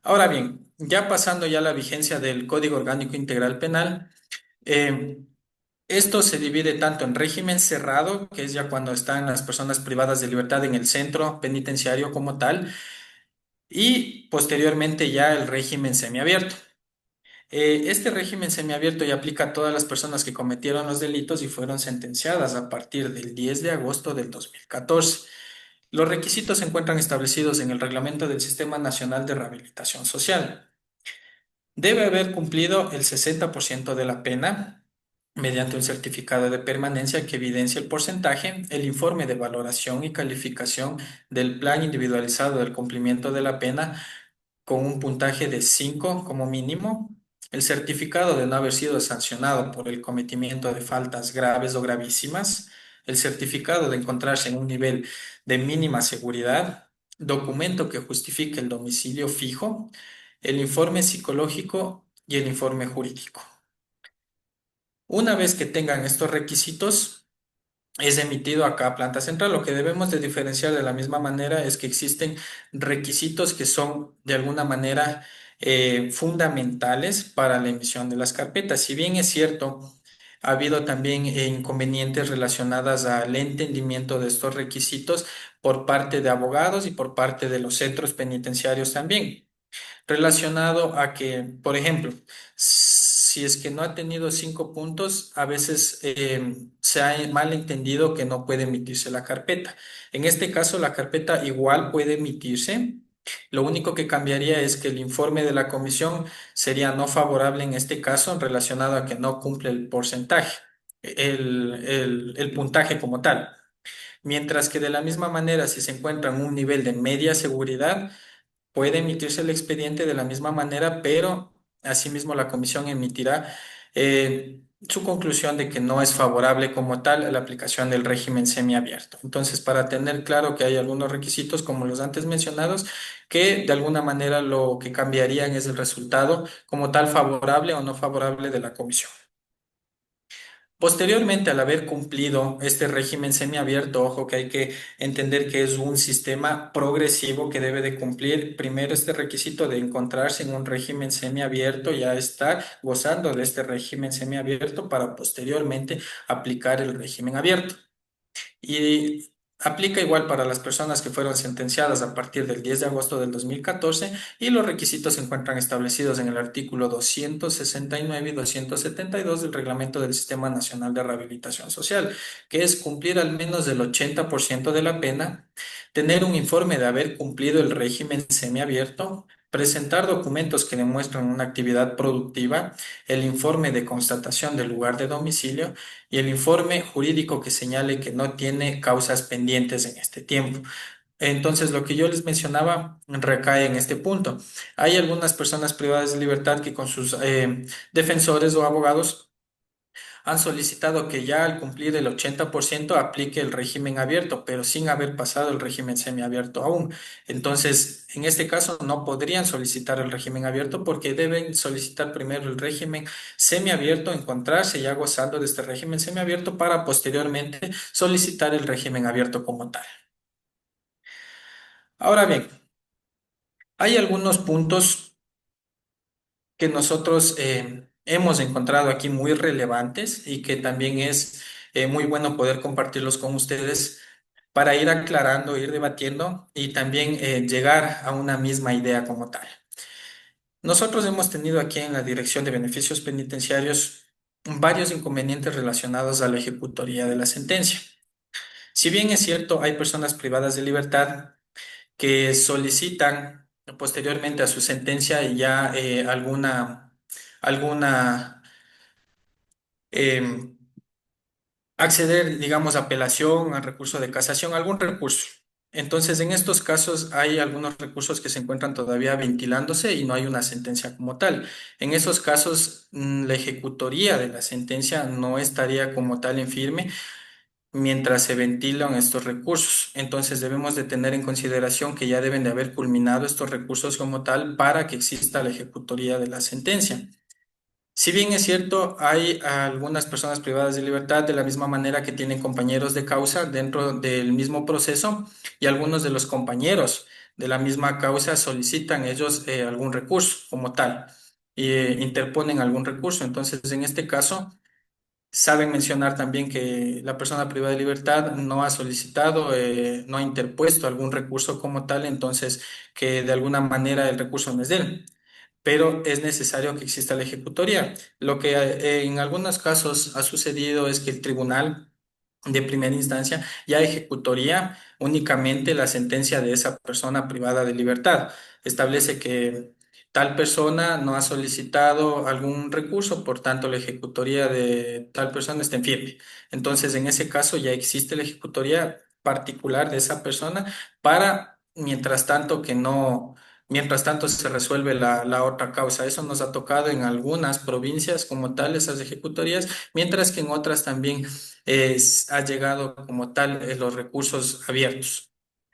Ahora bien, ya pasando ya a la vigencia del Código Orgánico Integral Penal, eh, esto se divide tanto en régimen cerrado, que es ya cuando están las personas privadas de libertad en el centro penitenciario como tal, y posteriormente ya el régimen semiabierto. Este régimen semiabierto ya aplica a todas las personas que cometieron los delitos y fueron sentenciadas a partir del 10 de agosto del 2014. Los requisitos se encuentran establecidos en el Reglamento del Sistema Nacional de Rehabilitación Social. Debe haber cumplido el 60% de la pena mediante un certificado de permanencia que evidencia el porcentaje, el informe de valoración y calificación del plan individualizado del cumplimiento de la pena con un puntaje de 5 como mínimo, el certificado de no haber sido sancionado por el cometimiento de faltas graves o gravísimas, el certificado de encontrarse en un nivel de mínima seguridad, documento que justifique el domicilio fijo, el informe psicológico y el informe jurídico. Una vez que tengan estos requisitos, es emitido acá a planta central. Lo que debemos de diferenciar de la misma manera es que existen requisitos que son de alguna manera fundamentales para la emisión de las carpetas. Si bien es cierto, ha habido también inconvenientes relacionadas al entendimiento de estos requisitos por parte de abogados y por parte de los centros penitenciarios también relacionado a que, por ejemplo, si es que no ha tenido 5 puntos, a veces se ha mal entendido que no puede emitirse la carpeta. En este caso, la carpeta igual puede emitirse. Lo único que cambiaría es que el informe de la comisión sería no favorable en este caso relacionado a que no cumple el porcentaje, el puntaje como tal. Mientras que de la misma manera, si se encuentra en un nivel de media seguridad, puede emitirse el expediente de la misma manera, pero asimismo la comisión emitirá su conclusión de que no es favorable como tal a la aplicación del régimen semiabierto. Entonces, para tener claro que hay algunos requisitos como los antes mencionados, que de alguna manera lo que cambiarían es el resultado como tal favorable o no favorable de la comisión. Posteriormente, al haber cumplido este régimen semiabierto, ojo que hay que entender que es un sistema progresivo que debe de cumplir primero este requisito de encontrarse en un régimen semiabierto, ya estar gozando de este régimen semiabierto para posteriormente aplicar el régimen abierto. Y aplica igual para las personas que fueron sentenciadas a partir del 10 de agosto del 2014 y los requisitos se encuentran establecidos en el artículo 269 y 272 del Reglamento del Sistema Nacional de Rehabilitación Social, que es cumplir al menos el 80% de la pena, tener un informe de haber cumplido el régimen semiabierto, presentar documentos que demuestran una actividad productiva, el informe de constatación del lugar de domicilio, y el informe jurídico que señale que no tiene causas pendientes en este tiempo. Entonces, lo que yo les mencionaba recae en este punto. Hay algunas personas privadas de libertad que con sus defensores o abogados han solicitado que ya al cumplir el 80% aplique el régimen abierto, pero sin haber pasado el régimen semiabierto aún. Entonces, en este caso no podrían solicitar el régimen abierto porque deben solicitar primero el régimen semiabierto, encontrarse ya gozando de este régimen semiabierto para posteriormente solicitar el régimen abierto como tal. Ahora bien, hay algunos puntos que nosotros hemos encontrado aquí muy relevantes y que también es muy bueno poder compartirlos con ustedes para ir aclarando, ir debatiendo y también llegar a una misma idea como tal. Nosotros hemos tenido aquí en la Dirección de Beneficios Penitenciarios varios inconvenientes relacionados a la ejecutoría de la sentencia. Si bien es cierto, hay personas privadas de libertad que solicitan posteriormente a su sentencia ya alguna em, acceder, digamos, a apelación, al recurso de casación, algún recurso. Entonces, en estos casos hay algunos recursos que se encuentran todavía ventilándose y no hay una sentencia como tal. En esos casos, la ejecutoría de la sentencia no estaría como tal en firme mientras se ventilan estos recursos. Entonces, debemos de tener en consideración que ya deben de haber culminado estos recursos como tal para que exista la ejecutoría de la sentencia. Si bien es cierto, hay algunas personas privadas de libertad de la misma manera que tienen compañeros de causa dentro del mismo proceso y algunos de los compañeros de la misma causa solicitan ellos algún recurso como tal y interponen algún recurso. Entonces, en este caso, saben mencionar también que la persona privada de libertad no ha solicitado, no ha interpuesto algún recurso como tal, entonces que de alguna manera el recurso no es de él, pero es necesario que exista la ejecutoria. Lo que en algunos casos ha sucedido es que el tribunal de primera instancia ya ejecutoría únicamente la sentencia de esa persona privada de libertad. Establece que tal persona no ha solicitado algún recurso, por tanto la ejecutoría de tal persona está en firme. Entonces, en ese caso ya existe la ejecutoría particular de esa persona para, mientras tanto se resuelve la otra causa. Eso nos ha tocado en algunas provincias como tal, esas ejecutorías, mientras que en otras también ha llegado como tal los recursos abiertos.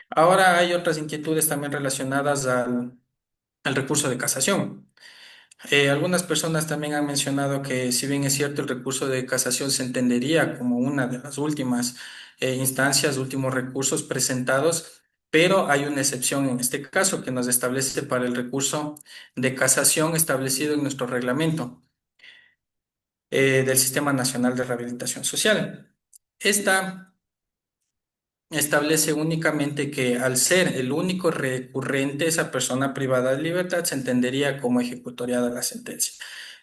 Ahora hay otras inquietudes también relacionadas al recurso de casación. Algunas personas también han mencionado que si bien es cierto el recurso de casación se entendería como una de las últimas instancias, últimos recursos presentados, pero hay una excepción en este caso que nos establece para el recurso de casación establecido en nuestro reglamento del Sistema Nacional de Rehabilitación Social. Esta establece únicamente que al ser el único recurrente, esa persona privada de libertad se entendería como ejecutoriada la sentencia.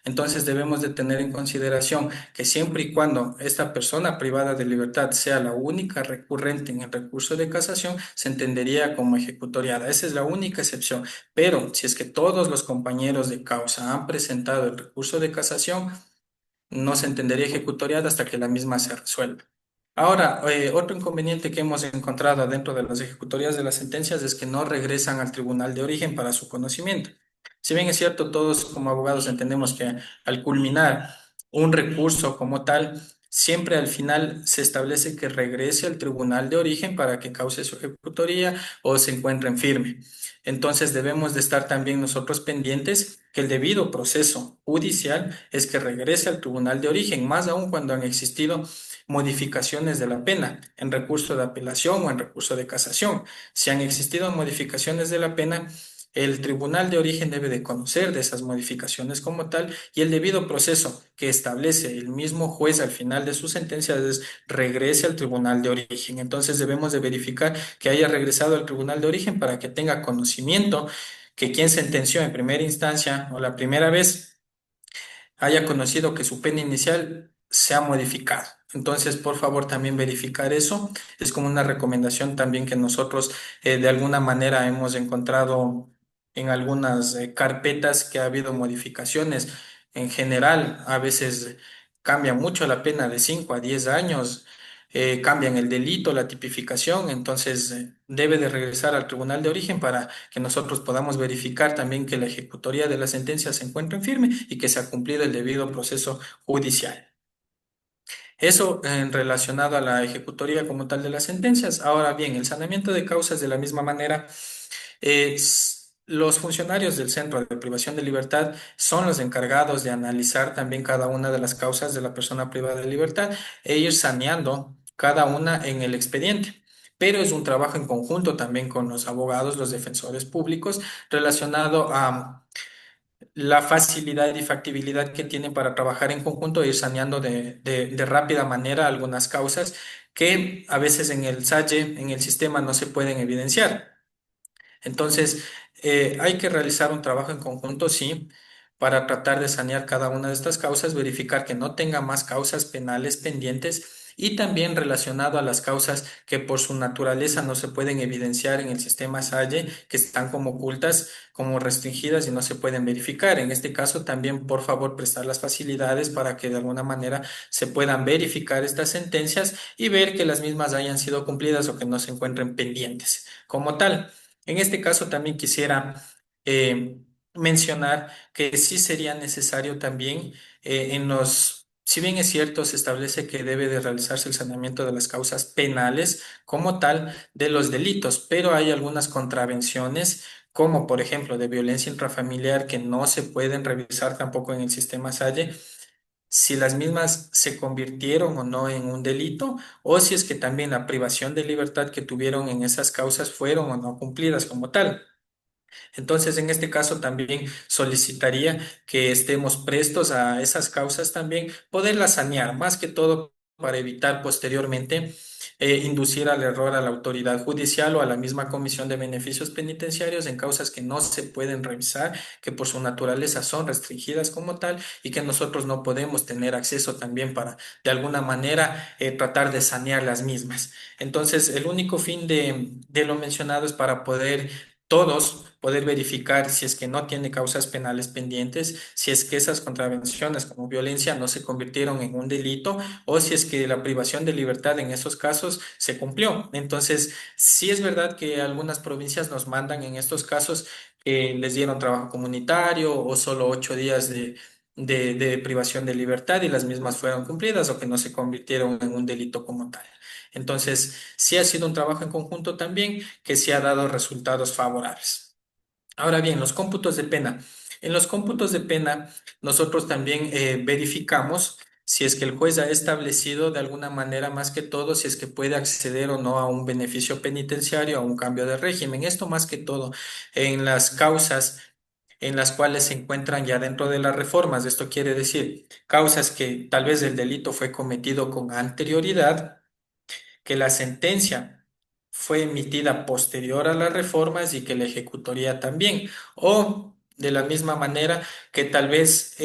Entonces debemos de tener en consideración que siempre y cuando esta persona privada de libertad sea la única recurrente en el recurso de casación, se entendería como ejecutoriada. Esa es la única excepción. Pero si es que todos los compañeros de causa han presentado el recurso de casación, no se entendería ejecutoriada hasta que la misma se resuelva. Ahora, otro inconveniente que hemos encontrado dentro de las ejecutorías de las sentencias es que no regresan al tribunal de origen para su conocimiento. Si bien es cierto, todos como abogados entendemos que al culminar un recurso como tal, siempre al final se establece que regrese al tribunal de origen para que cause su ejecutoría o se encuentre en firme. Entonces debemos de estar también nosotros pendientes que el debido proceso judicial es que regrese al tribunal de origen, más aún cuando han existido modificaciones de la pena en recurso de apelación o en recurso de casación. Si han existido modificaciones de la pena, el tribunal de origen debe de conocer de esas modificaciones como tal y el debido proceso que establece el mismo juez al final de su sentencia es regrese al tribunal de origen. Entonces debemos de verificar que haya regresado al tribunal de origen para que tenga conocimiento que quien sentenció en primera instancia o la primera vez haya conocido que su pena inicial se ha modificado. Entonces, por favor, también verificar eso. Es como una recomendación también que nosotros de alguna manera hemos encontrado en algunas carpetas que ha habido modificaciones. En general, a veces cambia mucho la pena de 5 a 10 años, cambian el delito, la tipificación, entonces debe de regresar al tribunal de origen para que nosotros podamos verificar también que la ejecutoría de la sentencia se encuentre en firme y que se ha cumplido el debido proceso judicial. Eso en relacionado a la ejecutoría como tal de las sentencias. Ahora bien, el saneamiento de causas de la misma manera, los funcionarios del Centro de Privación de Libertad son los encargados de analizar también cada una de las causas de la persona privada de libertad e ir saneando cada una en el expediente. Pero es un trabajo en conjunto también con los abogados, los defensores públicos, relacionado a la facilidad y factibilidad que tienen para trabajar en conjunto e ir saneando de rápida manera algunas causas que a veces en el SAGE, en el sistema, no se pueden evidenciar. Entonces, hay que realizar un trabajo en conjunto, sí, para tratar de sanear cada una de estas causas, verificar que no tenga más causas penales pendientes y también relacionado a las causas que por su naturaleza no se pueden evidenciar en el sistema SAGE, que están como ocultas, como restringidas y no se pueden verificar. En este caso, también, por favor, prestar las facilidades para que de alguna manera se puedan verificar estas sentencias y ver que las mismas hayan sido cumplidas o que no se encuentren pendientes. Como tal. En este caso también quisiera mencionar que sí sería necesario también si bien es cierto, se establece que debe de realizarse el saneamiento de las causas penales como tal de los delitos, pero hay algunas contravenciones, como por ejemplo de violencia intrafamiliar, que no se pueden revisar tampoco en el sistema SAGE si las mismas se convirtieron o no en un delito, o si es que también la privación de libertad que tuvieron en esas causas fueron o no cumplidas como tal. Entonces, en este caso también solicitaría que estemos prestos a esas causas también, poderlas sanear, más que todo para evitar posteriormente inducir al error a la autoridad judicial o a la misma Comisión de Beneficios Penitenciarios en causas que no se pueden revisar, que por su naturaleza son restringidas como tal y que nosotros no podemos tener acceso también para, de alguna manera, tratar de sanear las mismas. Entonces, el único fin de lo mencionado es para poder todos poder verificar si es que no tiene causas penales pendientes, si es que esas contravenciones como violencia no se convirtieron en un delito o si es que la privación de libertad en esos casos se cumplió. Entonces, sí es verdad que algunas provincias nos mandan en estos casos que les dieron trabajo comunitario o solo 8 días de privación de libertad y las mismas fueron cumplidas o que no se convirtieron en un delito como tal. Entonces, sí ha sido un trabajo en conjunto también que sí ha dado resultados favorables. Ahora bien, los cómputos de pena. En los cómputos de pena, nosotros también verificamos si es que el juez ha establecido de alguna manera, más que todo, si es que puede acceder o no a un beneficio penitenciario, a un cambio de régimen. Esto más que todo en las causas en las cuales se encuentran ya dentro de las reformas. Esto quiere decir causas que tal vez el delito fue cometido con anterioridad, que la sentencia fue emitida posterior a las reformas y que la ejecutoría también. O de la misma manera que tal vez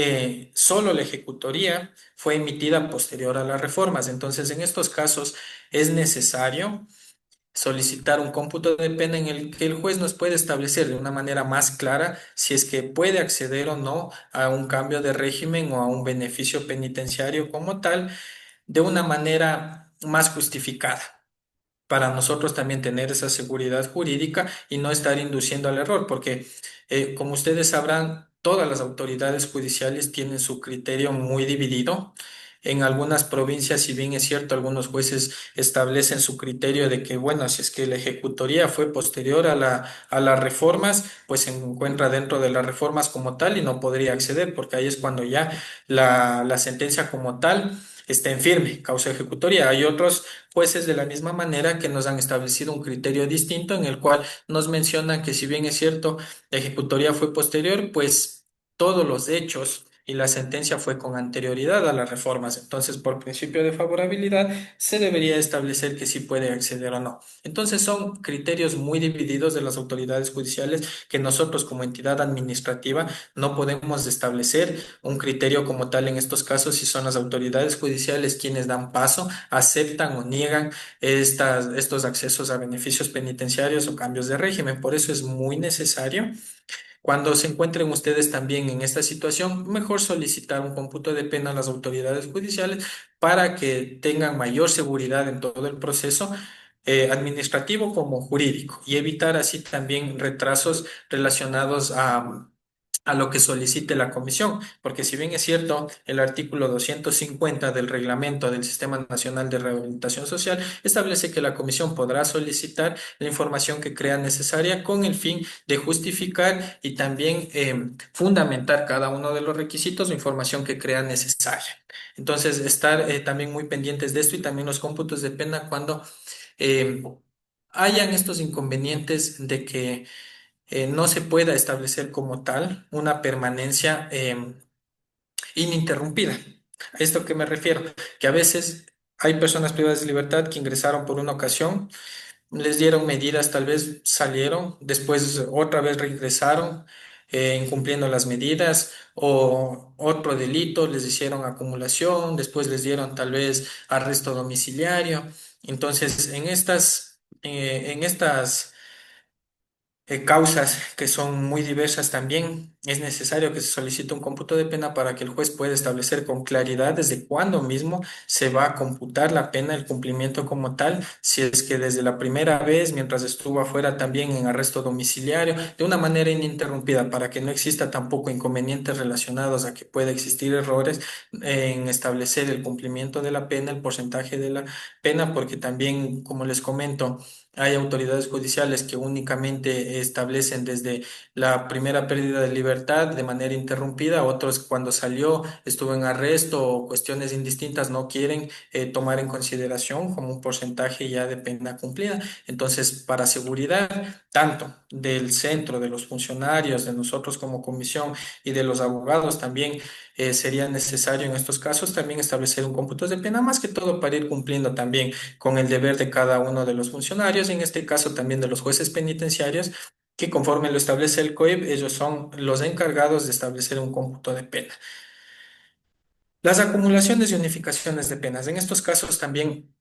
solo la ejecutoría fue emitida posterior a las reformas. Entonces, en estos casos es necesario solicitar un cómputo de pena en el que el juez nos puede establecer de una manera más clara si es que puede acceder o no a un cambio de régimen o a un beneficio penitenciario como tal, de una manera más justificada para nosotros también tener esa seguridad jurídica y no estar induciendo al error, porque como ustedes sabrán, todas las autoridades judiciales tienen su criterio muy dividido. En algunas provincias, si bien es cierto, algunos jueces establecen su criterio de que, bueno, si es que la ejecutoría fue posterior a las reformas, pues se encuentra dentro de las reformas como tal y no podría acceder, porque ahí es cuando ya la sentencia como tal está en firme, causa ejecutoria. Hay otros jueces de la misma manera que nos han establecido un criterio distinto en el cual nos mencionan que si bien es cierto, la ejecutoría fue posterior, pues todos los hechos y la sentencia fue con anterioridad a las reformas. Entonces, por principio de favorabilidad, se debería establecer que sí puede acceder o no. Entonces, son criterios muy divididos de las autoridades judiciales que nosotros como entidad administrativa no podemos establecer un criterio como tal en estos casos si son las autoridades judiciales quienes dan paso, aceptan o niegan estos accesos a beneficios penitenciarios o cambios de régimen. Por eso es muy necesario, cuando se encuentren ustedes también en esta situación, mejor solicitar un cómputo de pena a las autoridades judiciales para que tengan mayor seguridad en todo el proceso. Administrativo como jurídico y evitar así también retrasos relacionados a lo que solicite la comisión, porque si bien es cierto, el artículo 250 del reglamento del Sistema Nacional de Rehabilitación Social establece que la comisión podrá solicitar la información que crea necesaria con el fin de justificar y también fundamentar cada uno de los requisitos o información que crea necesaria. Entonces, estar también muy pendientes de esto y también los cómputos de pena cuando eh, hayan estos inconvenientes de que no se pueda establecer como tal una permanencia ininterrumpida. ¿A esto a qué me refiero? Que a veces hay personas privadas de libertad que ingresaron por una ocasión, les dieron medidas, tal vez salieron, después otra vez reingresaron, incumpliendo las medidas, o otro delito, les hicieron acumulación, después les dieron tal vez arresto domiciliario. Entonces, en estas causas que son muy diversas también, es necesario que se solicite un cómputo de pena para que el juez pueda establecer con claridad desde cuándo mismo se va a computar la pena, el cumplimiento como tal, si es que desde la primera vez, mientras estuvo afuera también en arresto domiciliario, de una manera ininterrumpida, para que no exista tampoco inconvenientes relacionados a que pueda existir errores en establecer el cumplimiento de la pena, el porcentaje de la pena, porque también, como les comento, hay autoridades judiciales que únicamente establecen desde la primera pérdida de libertad de manera interrumpida, otros cuando salió estuvo en arresto o cuestiones indistintas no quieren tomar en consideración como un porcentaje ya de pena cumplida. Entonces, para seguridad tanto del centro, de los funcionarios, de nosotros como comisión y de los abogados también, sería necesario en estos casos también establecer un cómputo de pena, más que todo para ir cumpliendo también con el deber de cada uno de los funcionarios, en este caso también de los jueces penitenciarios, que conforme lo establece el COIP, ellos son los encargados de establecer un cómputo de pena. Las acumulaciones y unificaciones de penas. En estos casos también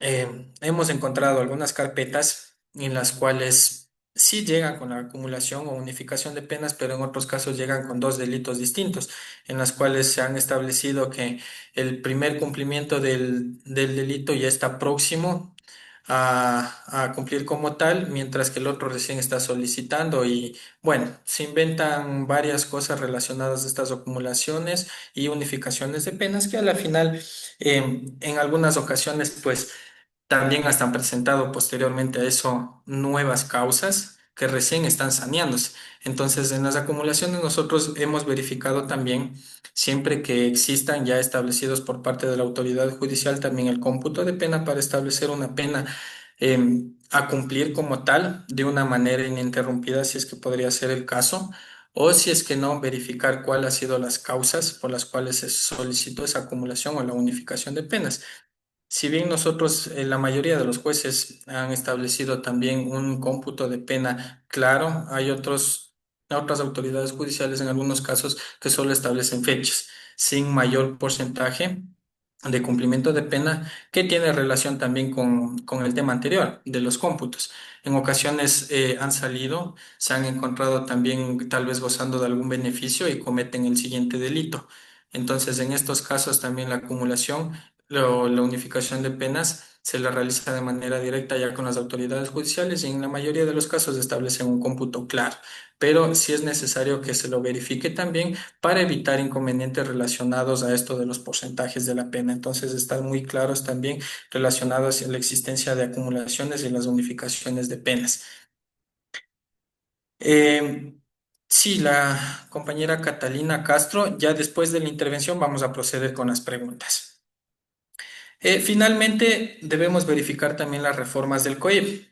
hemos encontrado algunas carpetas en las cuales sí llegan con la acumulación o unificación de penas, pero en otros casos llegan con dos delitos distintos, en las cuales se han establecido que el primer cumplimiento del delito ya está próximo a cumplir como tal, mientras que el otro recién está solicitando y bueno, se inventan varias cosas relacionadas a estas acumulaciones y unificaciones de penas que a la final, en algunas ocasiones, pues también hasta han presentado posteriormente a eso nuevas causas que recién están saneándose. Entonces, en las acumulaciones nosotros hemos verificado también, siempre que existan ya establecidos por parte de la autoridad judicial, también el cómputo de pena para establecer una pena a cumplir como tal, de una manera ininterrumpida, si es que podría ser el caso. O si es que no, verificar cuáles han sido las causas por las cuales se solicitó esa acumulación o la unificación de penas. Si bien nosotros, la mayoría de los jueces han establecido también un cómputo de pena claro, hay otras autoridades judiciales en algunos casos que solo establecen fechas, sin mayor porcentaje de cumplimiento de pena, que tiene relación también con el tema anterior de los cómputos. En ocasiones han salido, se han encontrado también tal vez gozando de algún beneficio y cometen el siguiente delito. Entonces, en estos casos también la acumulación la unificación de penas se la realiza de manera directa ya con las autoridades judiciales y en la mayoría de los casos establecen un cómputo claro, pero sí es necesario que se lo verifique también para evitar inconvenientes relacionados a esto de los porcentajes de la pena. Entonces están muy claros también relacionados a la existencia de acumulaciones y las unificaciones de penas. Eh, sí, la compañera Catalina Castro, ya después de la intervención vamos a proceder con las preguntas. Finalmente, debemos verificar también las reformas del COIP,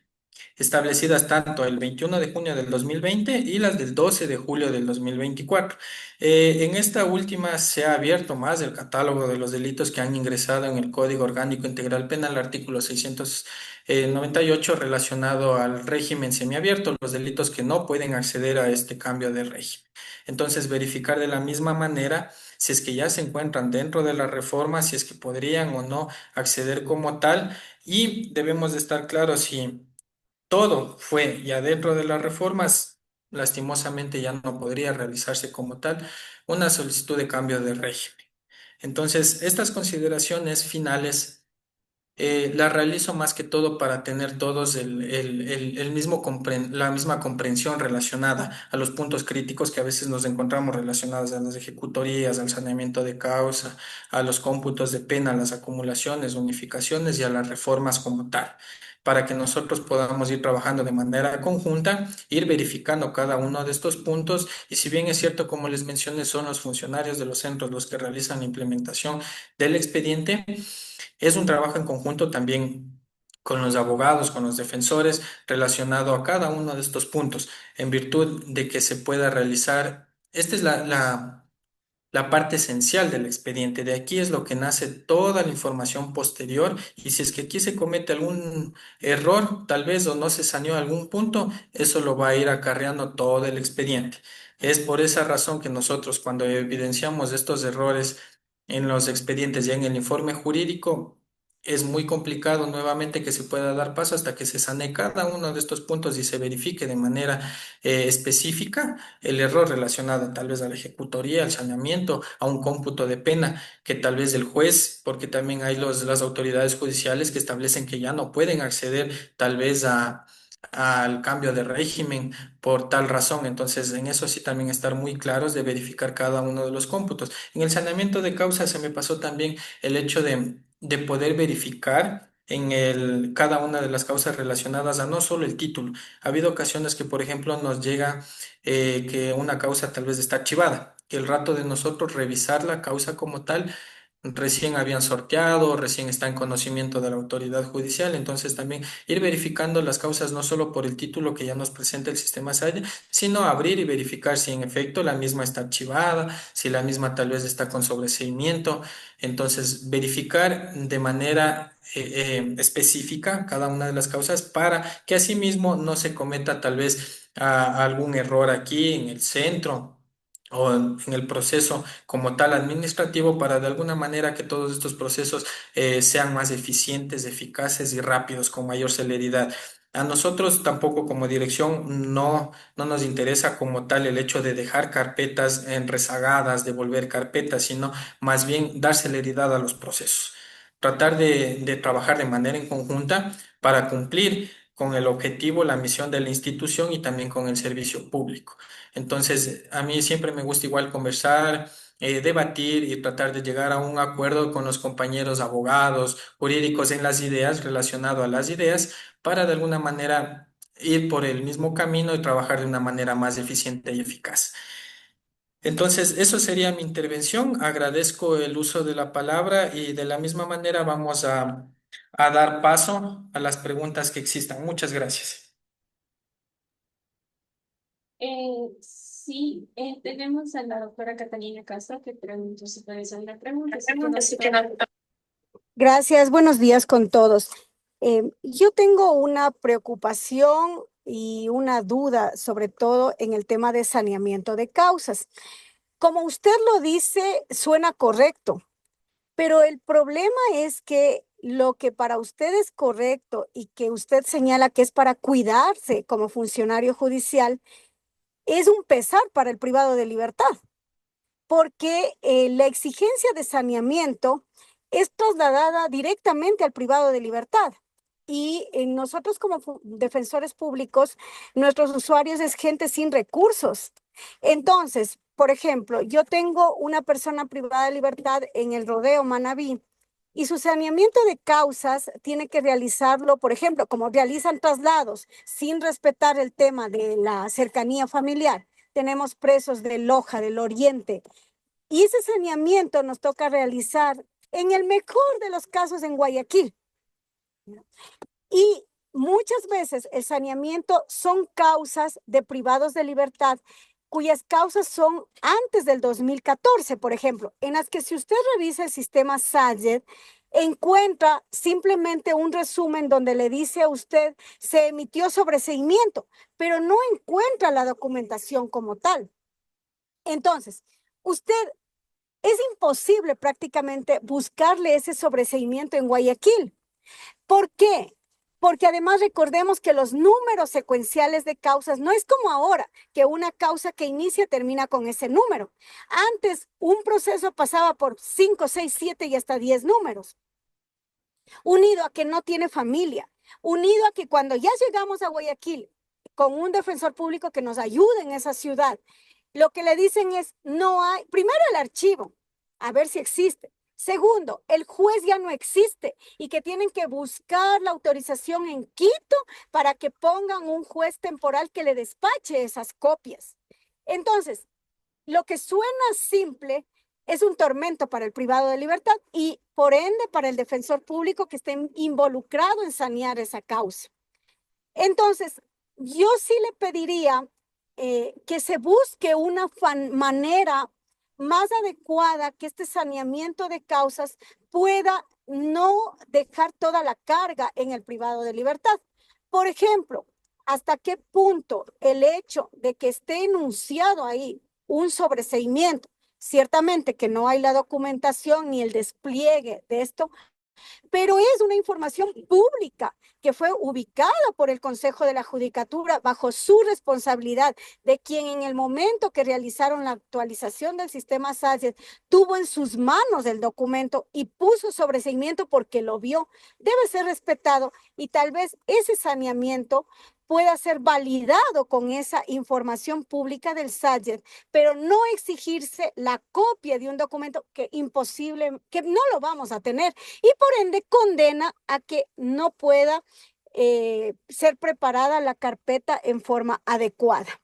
establecidas tanto el 21 de junio del 2020 y las del 12 de julio del 2024. En esta última se ha abierto más el catálogo de los delitos que han ingresado en el Código Orgánico Integral Penal, artículo 698, relacionado al régimen semiabierto, los delitos que no pueden acceder a este cambio de régimen. Entonces, verificar de la misma manera si es que ya se encuentran dentro de la reforma, si es que podrían o no acceder como tal, y debemos de estar claros si todo fue ya dentro de las reformas, lastimosamente ya no podría realizarse como tal una solicitud de cambio de régimen. Entonces, estas consideraciones finales las realizo más que todo para tener todos el mismo la misma comprensión relacionada a los puntos críticos que a veces nos encontramos relacionados a las ejecutorías, al saneamiento de causa, a los cómputos de pena, a las acumulaciones, unificaciones y a las reformas como tal, para que nosotros podamos ir trabajando de manera conjunta, ir verificando cada uno de estos puntos y si bien es cierto, como les mencioné, son los funcionarios de los centros los que realizan la implementación del expediente, es un trabajo en conjunto también con los abogados, con los defensores, relacionado a cada uno de estos puntos, en virtud de que se pueda realizar. Esta es la parte esencial del expediente. De aquí es lo que nace toda la información posterior y si es que aquí se comete algún error, tal vez o no se saneó algún punto, eso lo va a ir acarreando todo el expediente. Es por esa razón que nosotros cuando evidenciamos estos errores en los expedientes y en el informe jurídico, es muy complicado nuevamente que se pueda dar paso hasta que se sane cada uno de estos puntos y se verifique de manera específica el error relacionado tal vez a la ejecutoría, al saneamiento, a un cómputo de pena, que tal vez el juez, porque también hay las autoridades judiciales que establecen que ya no pueden acceder tal vez al cambio de régimen por tal razón. Entonces, en eso sí también estar muy claros de verificar cada uno de los cómputos. En el saneamiento de causa se me pasó también el hecho de poder verificar cada una de las causas relacionadas a no solo el título. Ha habido ocasiones que, por ejemplo, nos llega que una causa tal vez está archivada, que el rato de nosotros revisar la causa como tal, recién habían sorteado, recién está en conocimiento de la autoridad judicial, entonces también ir verificando las causas no solo por el título que ya nos presenta el sistema SAIDE, sino abrir y verificar si en efecto la misma está archivada, si la misma tal vez está con sobreseimiento, entonces verificar de manera específica cada una de las causas para que asimismo no se cometa tal vez algún error aquí en el centro o en el proceso como tal administrativo para de alguna manera que todos estos procesos sean más eficientes, eficaces y rápidos con mayor celeridad. A nosotros tampoco como dirección no nos interesa como tal el hecho de dejar carpetas en rezagadas, devolver carpetas, sino más bien dar celeridad a los procesos. Tratar de trabajar de manera en conjunta para cumplir con el objetivo, la misión de la institución y también con el servicio público. Entonces, a mí siempre me gusta igual conversar, debatir y tratar de llegar a un acuerdo con los compañeros abogados, jurídicos en las ideas, relacionado a las ideas, para de alguna manera ir por el mismo camino y trabajar de una manera más eficiente y eficaz. Entonces, eso sería mi intervención. Agradezco el uso de la palabra y de la misma manera vamos a dar paso a las preguntas que existan. Muchas gracias. Sí, tenemos a la doctora Catalina Castro que preguntó si puede hacer una pregunta. Así que, doctora, Gracias, buenos días con todos. Yo tengo una preocupación y una duda, sobre todo en el tema de saneamiento de causas. Como usted lo dice, suena correcto, pero el problema es que lo que para usted es correcto y que usted señala que es para cuidarse como funcionario judicial, es un pesar para el privado de libertad, porque la exigencia de saneamiento es trasladada directamente al privado de libertad. Y nosotros como defensores públicos, nuestros usuarios es gente sin recursos. Entonces, por ejemplo, yo tengo una persona privada de libertad en el Rodeo Manabí y su saneamiento de causas tiene que realizarlo, por ejemplo, como realizan traslados sin respetar el tema de la cercanía familiar. Tenemos presos de Loja, del Oriente, y ese saneamiento nos toca realizar en el mejor de los casos en Guayaquil. Y muchas veces el saneamiento son causas de privados de libertad cuyas causas son antes del 2014, por ejemplo, en las que si usted revisa el sistema SAGED, encuentra simplemente un resumen donde le dice a usted se emitió sobreseimiento, pero no encuentra la documentación como tal. Entonces, usted es imposible prácticamente buscarle ese sobreseimiento en Guayaquil. ¿Por qué? Porque además recordemos que los números secuenciales de causas no es como ahora, que una causa que inicia termina con ese número. Antes, un proceso pasaba por 5, 6, 7 y hasta 10 números. Unido a que no tiene familia, unido a que cuando ya llegamos a Guayaquil con un defensor público que nos ayude en esa ciudad, lo que le dicen es, no hay, primero el archivo, a ver si existe. Segundo, el juez ya no existe y que tienen que buscar la autorización en Quito para que pongan un juez temporal que le despache esas copias. Entonces, lo que suena simple es un tormento para el privado de libertad y por ende para el defensor público que esté involucrado en sanear esa causa. Entonces, yo sí le pediría que se busque una manera más adecuada que este saneamiento de causas pueda no dejar toda la carga en el privado de libertad. Por ejemplo, hasta qué punto el hecho de que esté enunciado ahí un sobreseimiento, ciertamente que no hay la documentación ni el despliegue de esto, pero es una información pública que fue ubicada por el Consejo de la Judicatura bajo su responsabilidad, de quien en el momento que realizaron la actualización del sistema SAGED tuvo en sus manos el documento y puso sobreseimiento porque lo vio. Debe ser respetado y tal vez ese saneamiento pueda ser validado con esa información pública del SAGED, pero no exigirse la copia de un documento que imposible, que no lo vamos a tener y por ende condena a que no pueda ser preparada la carpeta en forma adecuada.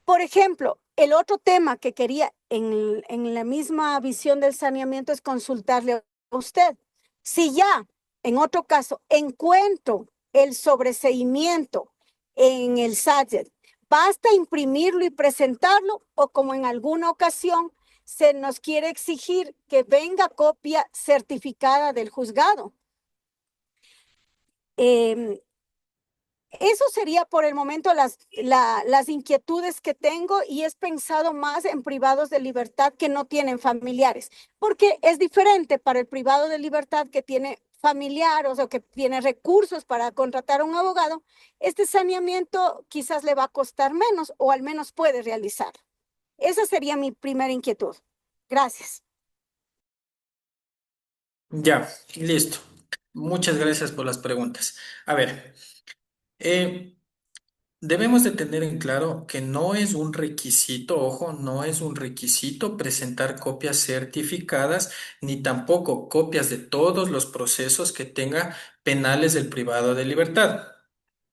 Por ejemplo, el otro tema que quería en la misma visión del saneamiento es consultarle a usted. Si ya, en otro caso, encuentro el sobreseimiento en el SAGED, ¿basta imprimirlo y presentarlo o como en alguna ocasión se nos quiere exigir que venga copia certificada del juzgado? Eso sería por el momento las inquietudes que tengo y es pensado más en privados de libertad que no tienen familiares, porque es diferente para el privado de libertad que tiene familiar, o sea, que tiene recursos para contratar a un abogado, este saneamiento quizás le va a costar menos o al menos puede realizar. Esa sería mi primera inquietud. Gracias. Ya, listo. Muchas gracias por las preguntas. A ver, eh, debemos de tener en claro que no es un requisito, ojo, no es un requisito presentar copias certificadas ni tampoco copias de todos los procesos que tenga penales del privado de libertad.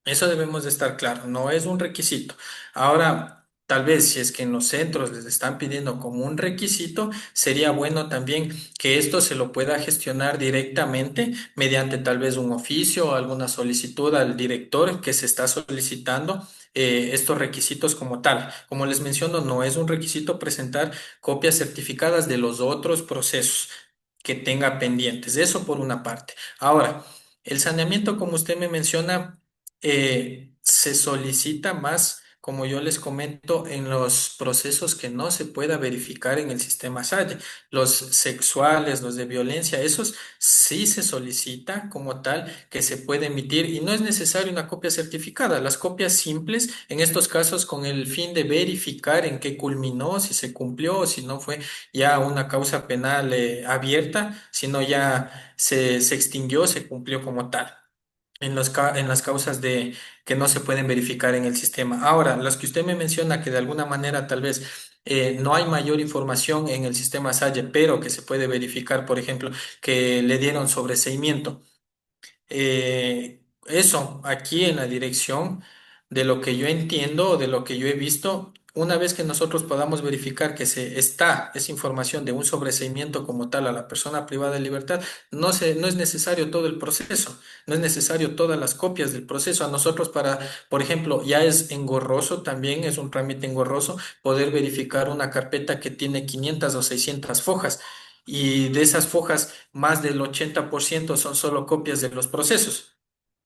Eso debemos de estar claro, no es un requisito. Ahora, tal vez si es que en los centros les están pidiendo como un requisito, sería bueno también que esto se lo pueda gestionar directamente mediante tal vez un oficio o alguna solicitud al director que se está solicitando. Estos requisitos como tal. Como les menciono, no es un requisito presentar copias certificadas de los otros procesos que tenga pendientes. Eso por una parte. Ahora, el saneamiento, como usted me menciona, se solicita más, como yo les comento, en los procesos que no se pueda verificar en el sistema SAYE. Los sexuales, los de violencia, esos sí se solicita como tal que se puede emitir y no es necesario una copia certificada. Las copias simples, en estos casos, con el fin de verificar en qué culminó, si se cumplió o si no fue ya una causa penal abierta, sino ya se extinguió, se cumplió como tal en las causas de que no se pueden verificar en el sistema. Ahora, las que usted me menciona que de alguna manera tal vez no hay mayor información en el sistema SAYE, pero que se puede verificar, por ejemplo, que le dieron sobreseimiento. Eso, aquí en la dirección, de lo que yo entiendo o de lo que yo he visto, una vez que nosotros podamos verificar que se está esa información de un sobreseimiento como tal a la persona privada de libertad, no es necesario todo el proceso, no es necesario todas las copias del proceso. A nosotros para, por ejemplo, ya es engorroso también, es un trámite engorroso poder verificar una carpeta que tiene 500 o 600 fojas. Y de esas fojas, más del 80% son solo copias de los procesos.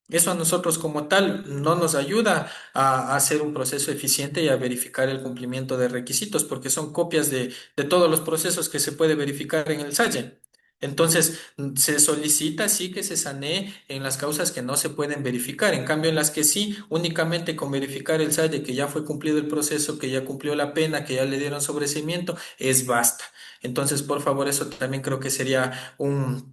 Eso a nosotros como tal no nos ayuda a hacer un proceso eficiente y a verificar el cumplimiento de requisitos, porque son copias de todos los procesos que se puede verificar en el SAYE. Entonces, se solicita sí que se sanee en las causas que no se pueden verificar. En cambio, en las que sí, únicamente con verificar el SAYE que ya fue cumplido el proceso, que ya cumplió la pena, que ya le dieron sobreseimiento, es basta. Entonces, por favor, eso también creo que sería un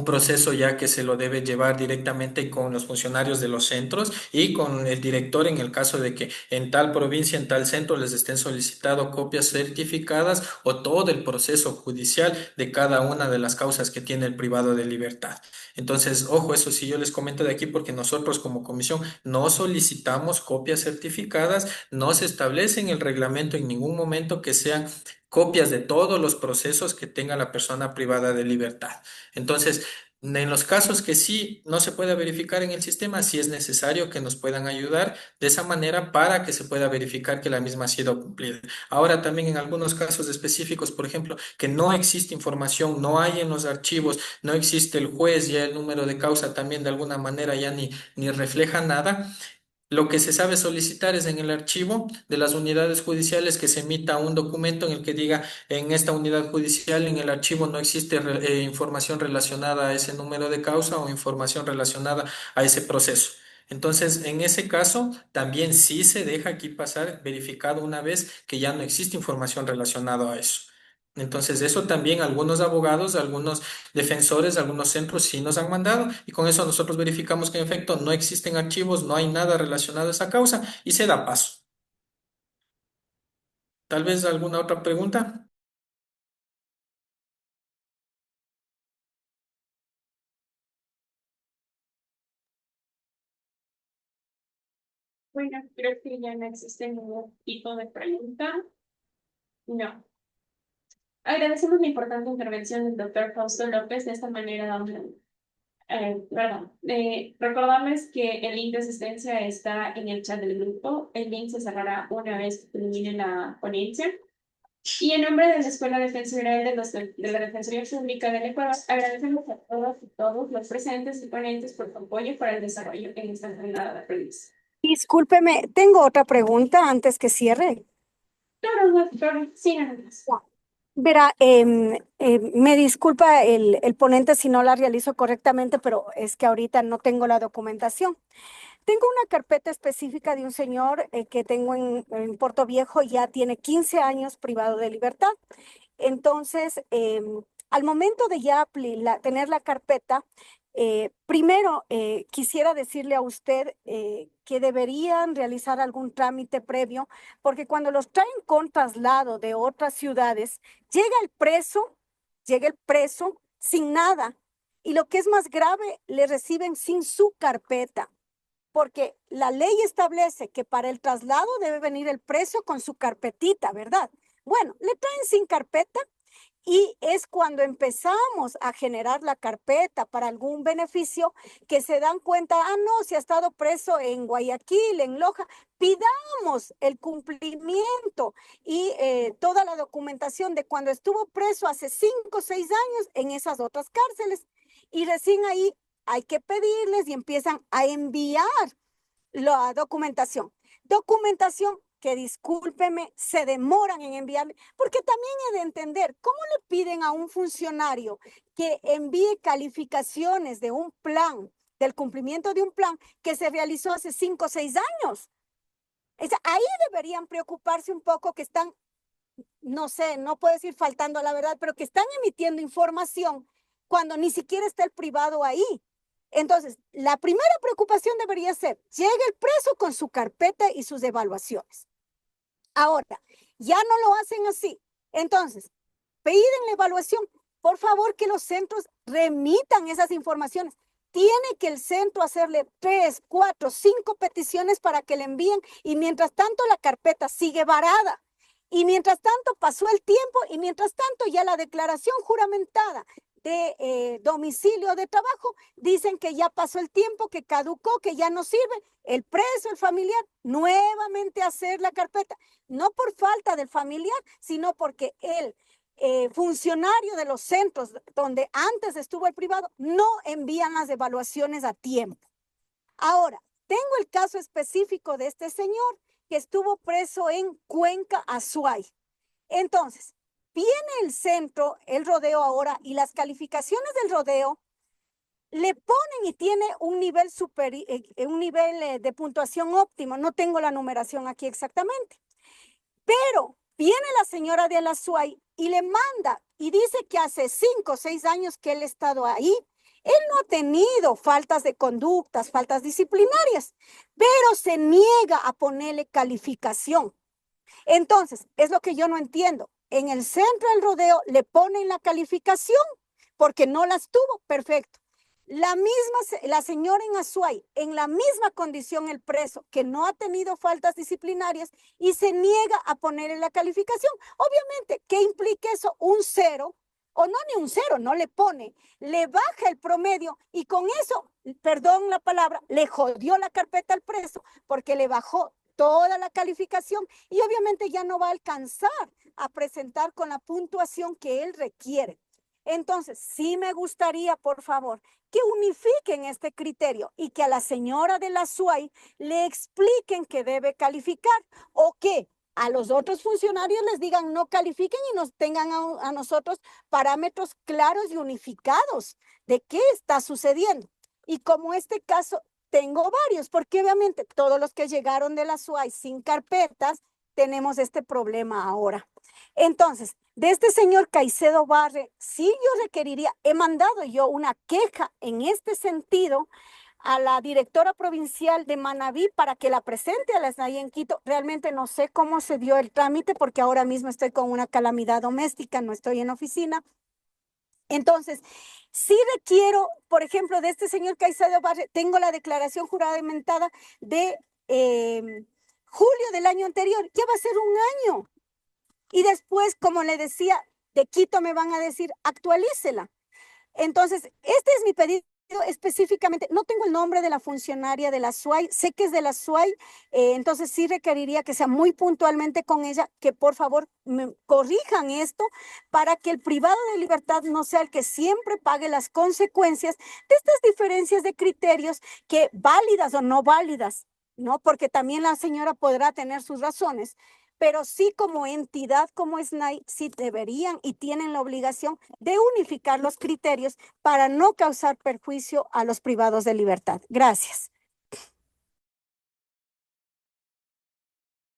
proceso ya que se lo debe llevar directamente con los funcionarios de los centros y con el director en el caso de que en tal provincia, en tal centro les estén solicitando copias certificadas o todo el proceso judicial de cada una de las causas que tiene el privado de libertad. Entonces, ojo, eso sí yo les comento de aquí porque nosotros como comisión no solicitamos copias certificadas, no se establece en el reglamento en ningún momento que sean copias de todos los procesos que tenga la persona privada de libertad. Entonces, en los casos que sí no se pueda verificar en el sistema, sí es necesario que nos puedan ayudar de esa manera para que se pueda verificar que la misma ha sido cumplida. Ahora también en algunos casos específicos, por ejemplo, que no existe información, no hay en los archivos, no existe el juez, ya el número de causa también de alguna manera ya ni refleja nada. Lo que se sabe solicitar es en el archivo de las unidades judiciales que se emita un documento en el que diga en esta unidad judicial, en el archivo no existe información relacionada a ese número de causa o información relacionada a ese proceso. Entonces, en ese caso, también sí se deja aquí pasar verificado una vez que ya no existe información relacionada a eso. Entonces, eso también algunos abogados, algunos defensores, algunos centros sí nos han mandado y con eso nosotros verificamos que en efecto no existen archivos, no hay nada relacionado a esa causa y se da paso. Tal vez alguna otra pregunta. Bueno, creo que ya no existe ningún tipo de pregunta. No. Agradecemos la importante intervención del doctor Fausto López. De esta manera, recordarles que el link de asistencia está en el chat del grupo. El link se cerrará una vez que termine la ponencia. Y en nombre de la Escuela Defensorial de la Defensoría Pública del Ecuador, agradecemos a todos y todos los presentes y ponentes por su apoyo para el desarrollo en esta jornada de aprendizaje. Discúlpeme, tengo otra pregunta antes que cierre. Claro, doctor, sí, nada más. Verá, me disculpa el ponente si no la realizo correctamente, pero es que ahorita no tengo la documentación. Tengo una carpeta específica de un señor que tengo en Puerto Viejo, ya tiene 15 años privado de libertad. Entonces, al momento de ya tener la carpeta, primero quisiera decirle a usted que deberían realizar algún trámite previo, porque cuando los traen con traslado de otras ciudades, llega el preso sin nada. Y lo que es más grave, le reciben sin su carpeta, porque la ley establece que para el traslado debe venir el preso con su carpetita, ¿verdad? Bueno, le traen sin carpeta y es cuando empezamos a generar la carpeta para algún beneficio que se dan cuenta, no, si ha estado preso en Guayaquil, en Loja, pidamos el cumplimiento y toda la documentación de cuando estuvo preso hace 5 o 6 años en esas otras cárceles. Y recién ahí hay que pedirles y empiezan a enviar la documentación. Documentación que, discúlpeme, se demoran en enviarle, porque también he de entender cómo le piden a un funcionario que envíe calificaciones de un plan, del cumplimiento de un plan que se realizó hace 5 o 6 años. Ahí deberían preocuparse un poco que están, no sé, no puedo decir faltando a la verdad, pero que están emitiendo información cuando ni siquiera está el privado ahí. Entonces, la primera preocupación debería ser, llega el preso con su carpeta y sus evaluaciones. Ahora, ya no lo hacen así. Entonces, piden la evaluación. Por favor, que los centros remitan esas informaciones. Tiene que el centro hacerle 3, 4, 5 peticiones para que le envíen y mientras tanto la carpeta sigue varada. Y mientras tanto pasó el tiempo y mientras tanto ya la declaración juramentada de domicilio de trabajo, dicen que ya pasó el tiempo, que caducó, que ya no sirve. El preso, el familiar, nuevamente hacer la carpeta, no por falta del familiar, sino porque el funcionario de los centros donde antes estuvo el privado no envían las evaluaciones a tiempo. Ahora, tengo el caso específico de este señor que estuvo preso en Cuenca, Azuay. Entonces, viene el centro, el rodeo ahora, y las calificaciones del rodeo le ponen y tiene un nivel de puntuación óptimo. No tengo la numeración aquí exactamente. Pero viene la señora de Azuay y le manda y dice que hace 5 o 6 años que él ha estado ahí. Él no ha tenido faltas de conductas, faltas disciplinarias, pero se niega a ponerle calificación. Entonces, es lo que yo no entiendo. En el centro del rodeo le ponen la calificación porque no las tuvo, perfecto. La señora en Azuay, en la misma condición el preso, que no ha tenido faltas disciplinarias y se niega a ponerle la calificación. Obviamente, ¿qué implica eso? Un 0, o no ni un 0, no le pone, le baja el promedio y con eso, perdón la palabra, le jodió la carpeta al preso porque le bajó toda la calificación y obviamente ya no va a alcanzar a presentar con la puntuación que él requiere. Entonces, sí me gustaría, por favor, que unifiquen este criterio y que a la señora de la SUAY le expliquen que debe calificar o que a los otros funcionarios les digan no califiquen y nos tengan a nosotros parámetros claros y unificados de qué está sucediendo. Y como este caso, tengo varios, porque obviamente todos los que llegaron de la SUAY sin carpetas, tenemos este problema ahora. Entonces, de este señor Caicedo Barre, sí yo requeriría, he mandado yo una queja en este sentido a la directora provincial de Manabí para que la presente a la SNAI en Quito. Realmente no sé cómo se dio el trámite porque ahora mismo estoy con una calamidad doméstica, no estoy en oficina. Entonces, sí requiero, por ejemplo, de este señor Caicedo Barre, tengo la declaración juramentada de julio del año anterior, ya va a ser un año. Y después, como le decía, de Quito me van a decir, actualícela. Entonces, este es mi pedido específicamente. No tengo el nombre de la funcionaria de la SUAY, sé que es de la SUAY, entonces sí requeriría que sea muy puntualmente con ella, que por favor me corrijan esto para que el privado de libertad no sea el que siempre pague las consecuencias de estas diferencias de criterios que válidas o no válidas, ¿no? Porque también la señora podrá tener sus razones, pero sí como entidad como SNAI, sí deberían y tienen la obligación de unificar los criterios para no causar perjuicio a los privados de libertad. Gracias.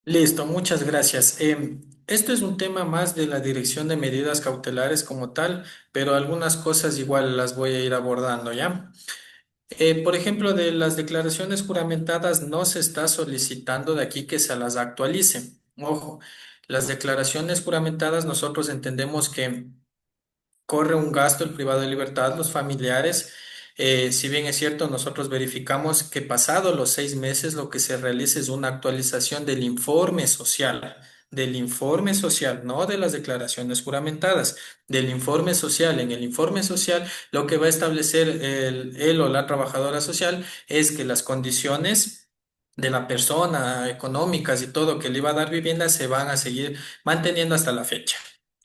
Listo, muchas gracias. Esto es un tema más de la Dirección de Medidas Cautelares como tal, pero algunas cosas igual las voy a ir abordando, ¿ya? Por ejemplo, de las declaraciones juramentadas no se está solicitando de aquí que se las actualicen. Ojo, las declaraciones juramentadas nosotros entendemos que corre un gasto el privado de libertad, los familiares. Si bien es cierto, nosotros verificamos que pasado los 6 meses lo que se realiza es una actualización del informe social, no de las declaraciones juramentadas, del informe social. En el informe social lo que va a establecer él o la trabajadora social es que las condiciones de la persona económicas y todo que le iba a dar vivienda se van a seguir manteniendo hasta la fecha.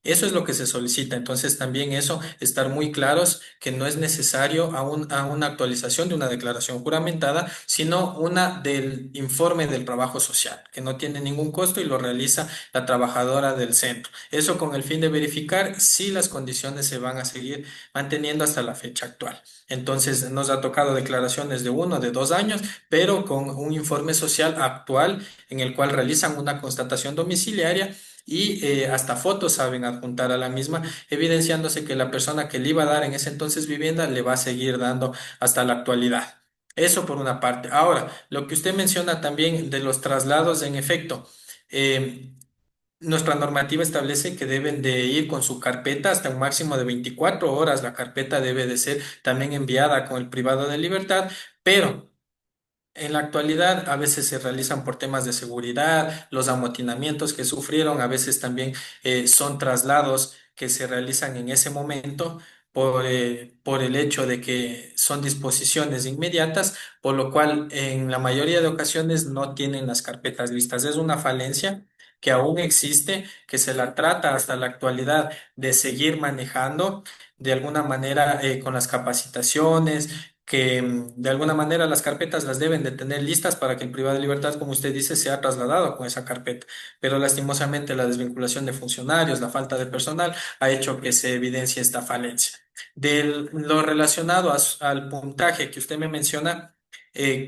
Eso es lo que se solicita. Entonces, también eso, estar muy claros que no es necesario a una actualización de una declaración juramentada, sino una del informe del trabajo social, que no tiene ningún costo y lo realiza la trabajadora del centro. Eso con el fin de verificar si las condiciones se van a seguir manteniendo hasta la fecha actual. Entonces, nos ha tocado declaraciones de 1, de 2 años, pero con un informe social actual en el cual realizan una constatación domiciliaria y hasta fotos saben adjuntar a la misma, evidenciándose que la persona que le iba a dar en ese entonces vivienda le va a seguir dando hasta la actualidad. Eso por una parte. Ahora, lo que usted menciona también de los traslados, en efecto, eh, nuestra normativa establece que deben de ir con su carpeta hasta un máximo de 24 horas. La carpeta debe de ser también enviada con el privado de libertad, pero en la actualidad a veces se realizan por temas de seguridad, los amotinamientos que sufrieron, a veces también son traslados que se realizan en ese momento por el hecho de que son disposiciones inmediatas, por lo cual en la mayoría de ocasiones no tienen las carpetas listas. Es una falencia que aún existe, que se la trata hasta la actualidad de seguir manejando de alguna manera con las capacitaciones que de alguna manera las carpetas las deben de tener listas para que el privado de libertad, como usted dice, sea trasladado con esa carpeta. Pero lastimosamente la desvinculación de funcionarios, la falta de personal, ha hecho que se evidencie esta falencia. De lo relacionado al puntaje que usted me menciona,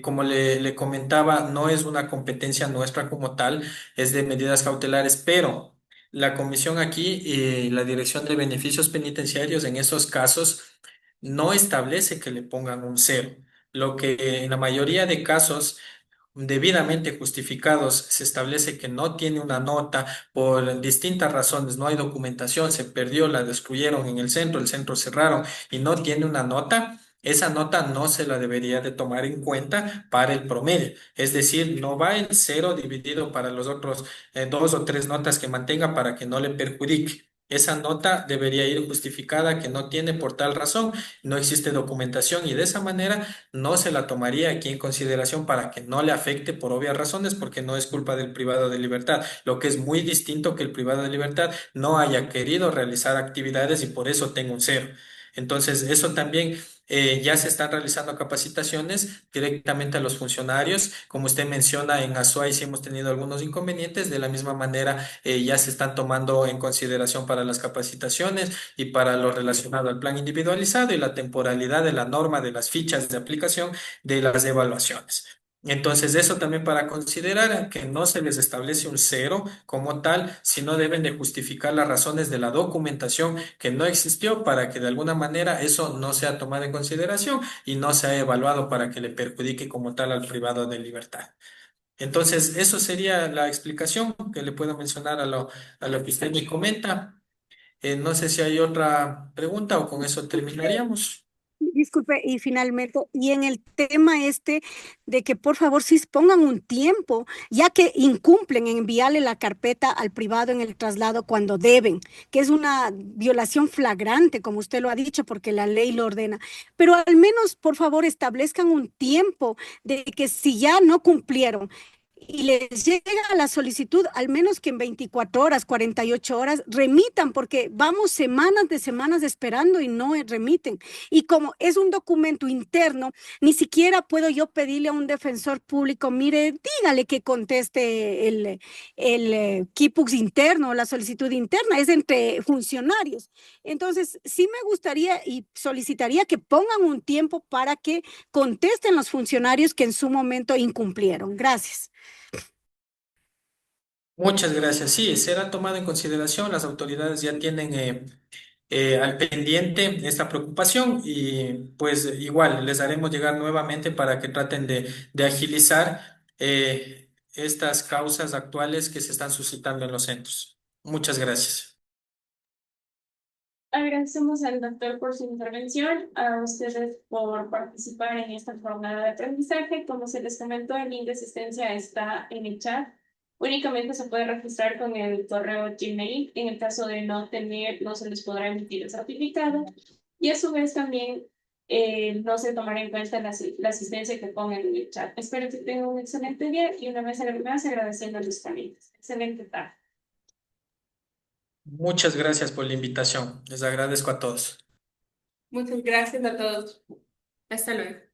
como le comentaba, no es una competencia nuestra como tal, es de medidas cautelares, pero la comisión aquí, la Dirección de Beneficios Penitenciarios, en esos casos, no establece que le pongan un cero. Lo que en la mayoría de casos debidamente justificados se establece que no tiene una nota por distintas razones, no hay documentación, se perdió, la destruyeron en el centro cerraron y no tiene una nota. Esa nota no se la debería de tomar en cuenta para el promedio, es decir, no va el cero dividido para los otros 2 o 3 notas que mantenga para que no le perjudique. Esa nota debería ir justificada que no tiene por tal razón, no existe documentación y de esa manera no se la tomaría aquí en consideración para que no le afecte por obvias razones, porque no es culpa del privado de libertad, lo que es muy distinto que el privado de libertad no haya querido realizar actividades y por eso tenga un cero. Entonces, eso también ya se están realizando capacitaciones directamente a los funcionarios. Como usted menciona, en Azuay sí hemos tenido algunos inconvenientes. De la misma manera, ya se están tomando en consideración para las capacitaciones y para lo relacionado al plan individualizado y la temporalidad de la norma de las fichas de aplicación de las evaluaciones. Entonces, eso también para considerar que no se les establece un cero como tal, sino deben de justificar las razones de la documentación que no existió para que de alguna manera eso no sea tomado en consideración y no sea evaluado para que le perjudique como tal al privado de libertad. Entonces, eso sería la explicación que le puedo mencionar a lo que usted me comenta. No sé si hay otra pregunta o con eso terminaríamos. Disculpe, y finalmente, y en el tema este de que por favor sí pongan un tiempo, ya que incumplen en enviarle la carpeta al privado en el traslado cuando deben, que es una violación flagrante, como usted lo ha dicho, porque la ley lo ordena. Pero al menos, por favor, establezcan un tiempo de que si ya no cumplieron y les llega la solicitud, al menos que en 24 horas, 48 horas, remitan, porque vamos semanas de semanas esperando y no remiten. Y como es un documento interno, ni siquiera puedo yo pedirle a un defensor público, mire, dígale que conteste el Kipux interno, la solicitud interna, es entre funcionarios. Entonces, sí me gustaría y solicitaría que pongan un tiempo para que contesten los funcionarios que en su momento incumplieron. Gracias. Muchas gracias. Sí, será tomado en consideración. Las autoridades ya tienen al pendiente esta preocupación y pues igual les haremos llegar nuevamente para que traten de agilizar estas causas actuales que se están suscitando en los centros. Muchas gracias. Agradecemos al doctor por su intervención, a ustedes por participar en esta jornada de aprendizaje. Como se les comentó, el link de asistencia está en el chat. Únicamente se puede registrar con el correo Gmail. En el caso de no tener, no se les podrá emitir el certificado. Y a su vez también no se tomará en cuenta la asistencia que pongan en el chat. Espero que tengan un excelente día y una vez más agradeciendo a los ponentes. Excelente tarde. Muchas gracias por la invitación. Les agradezco a todos. Muchas gracias a todos. Hasta luego.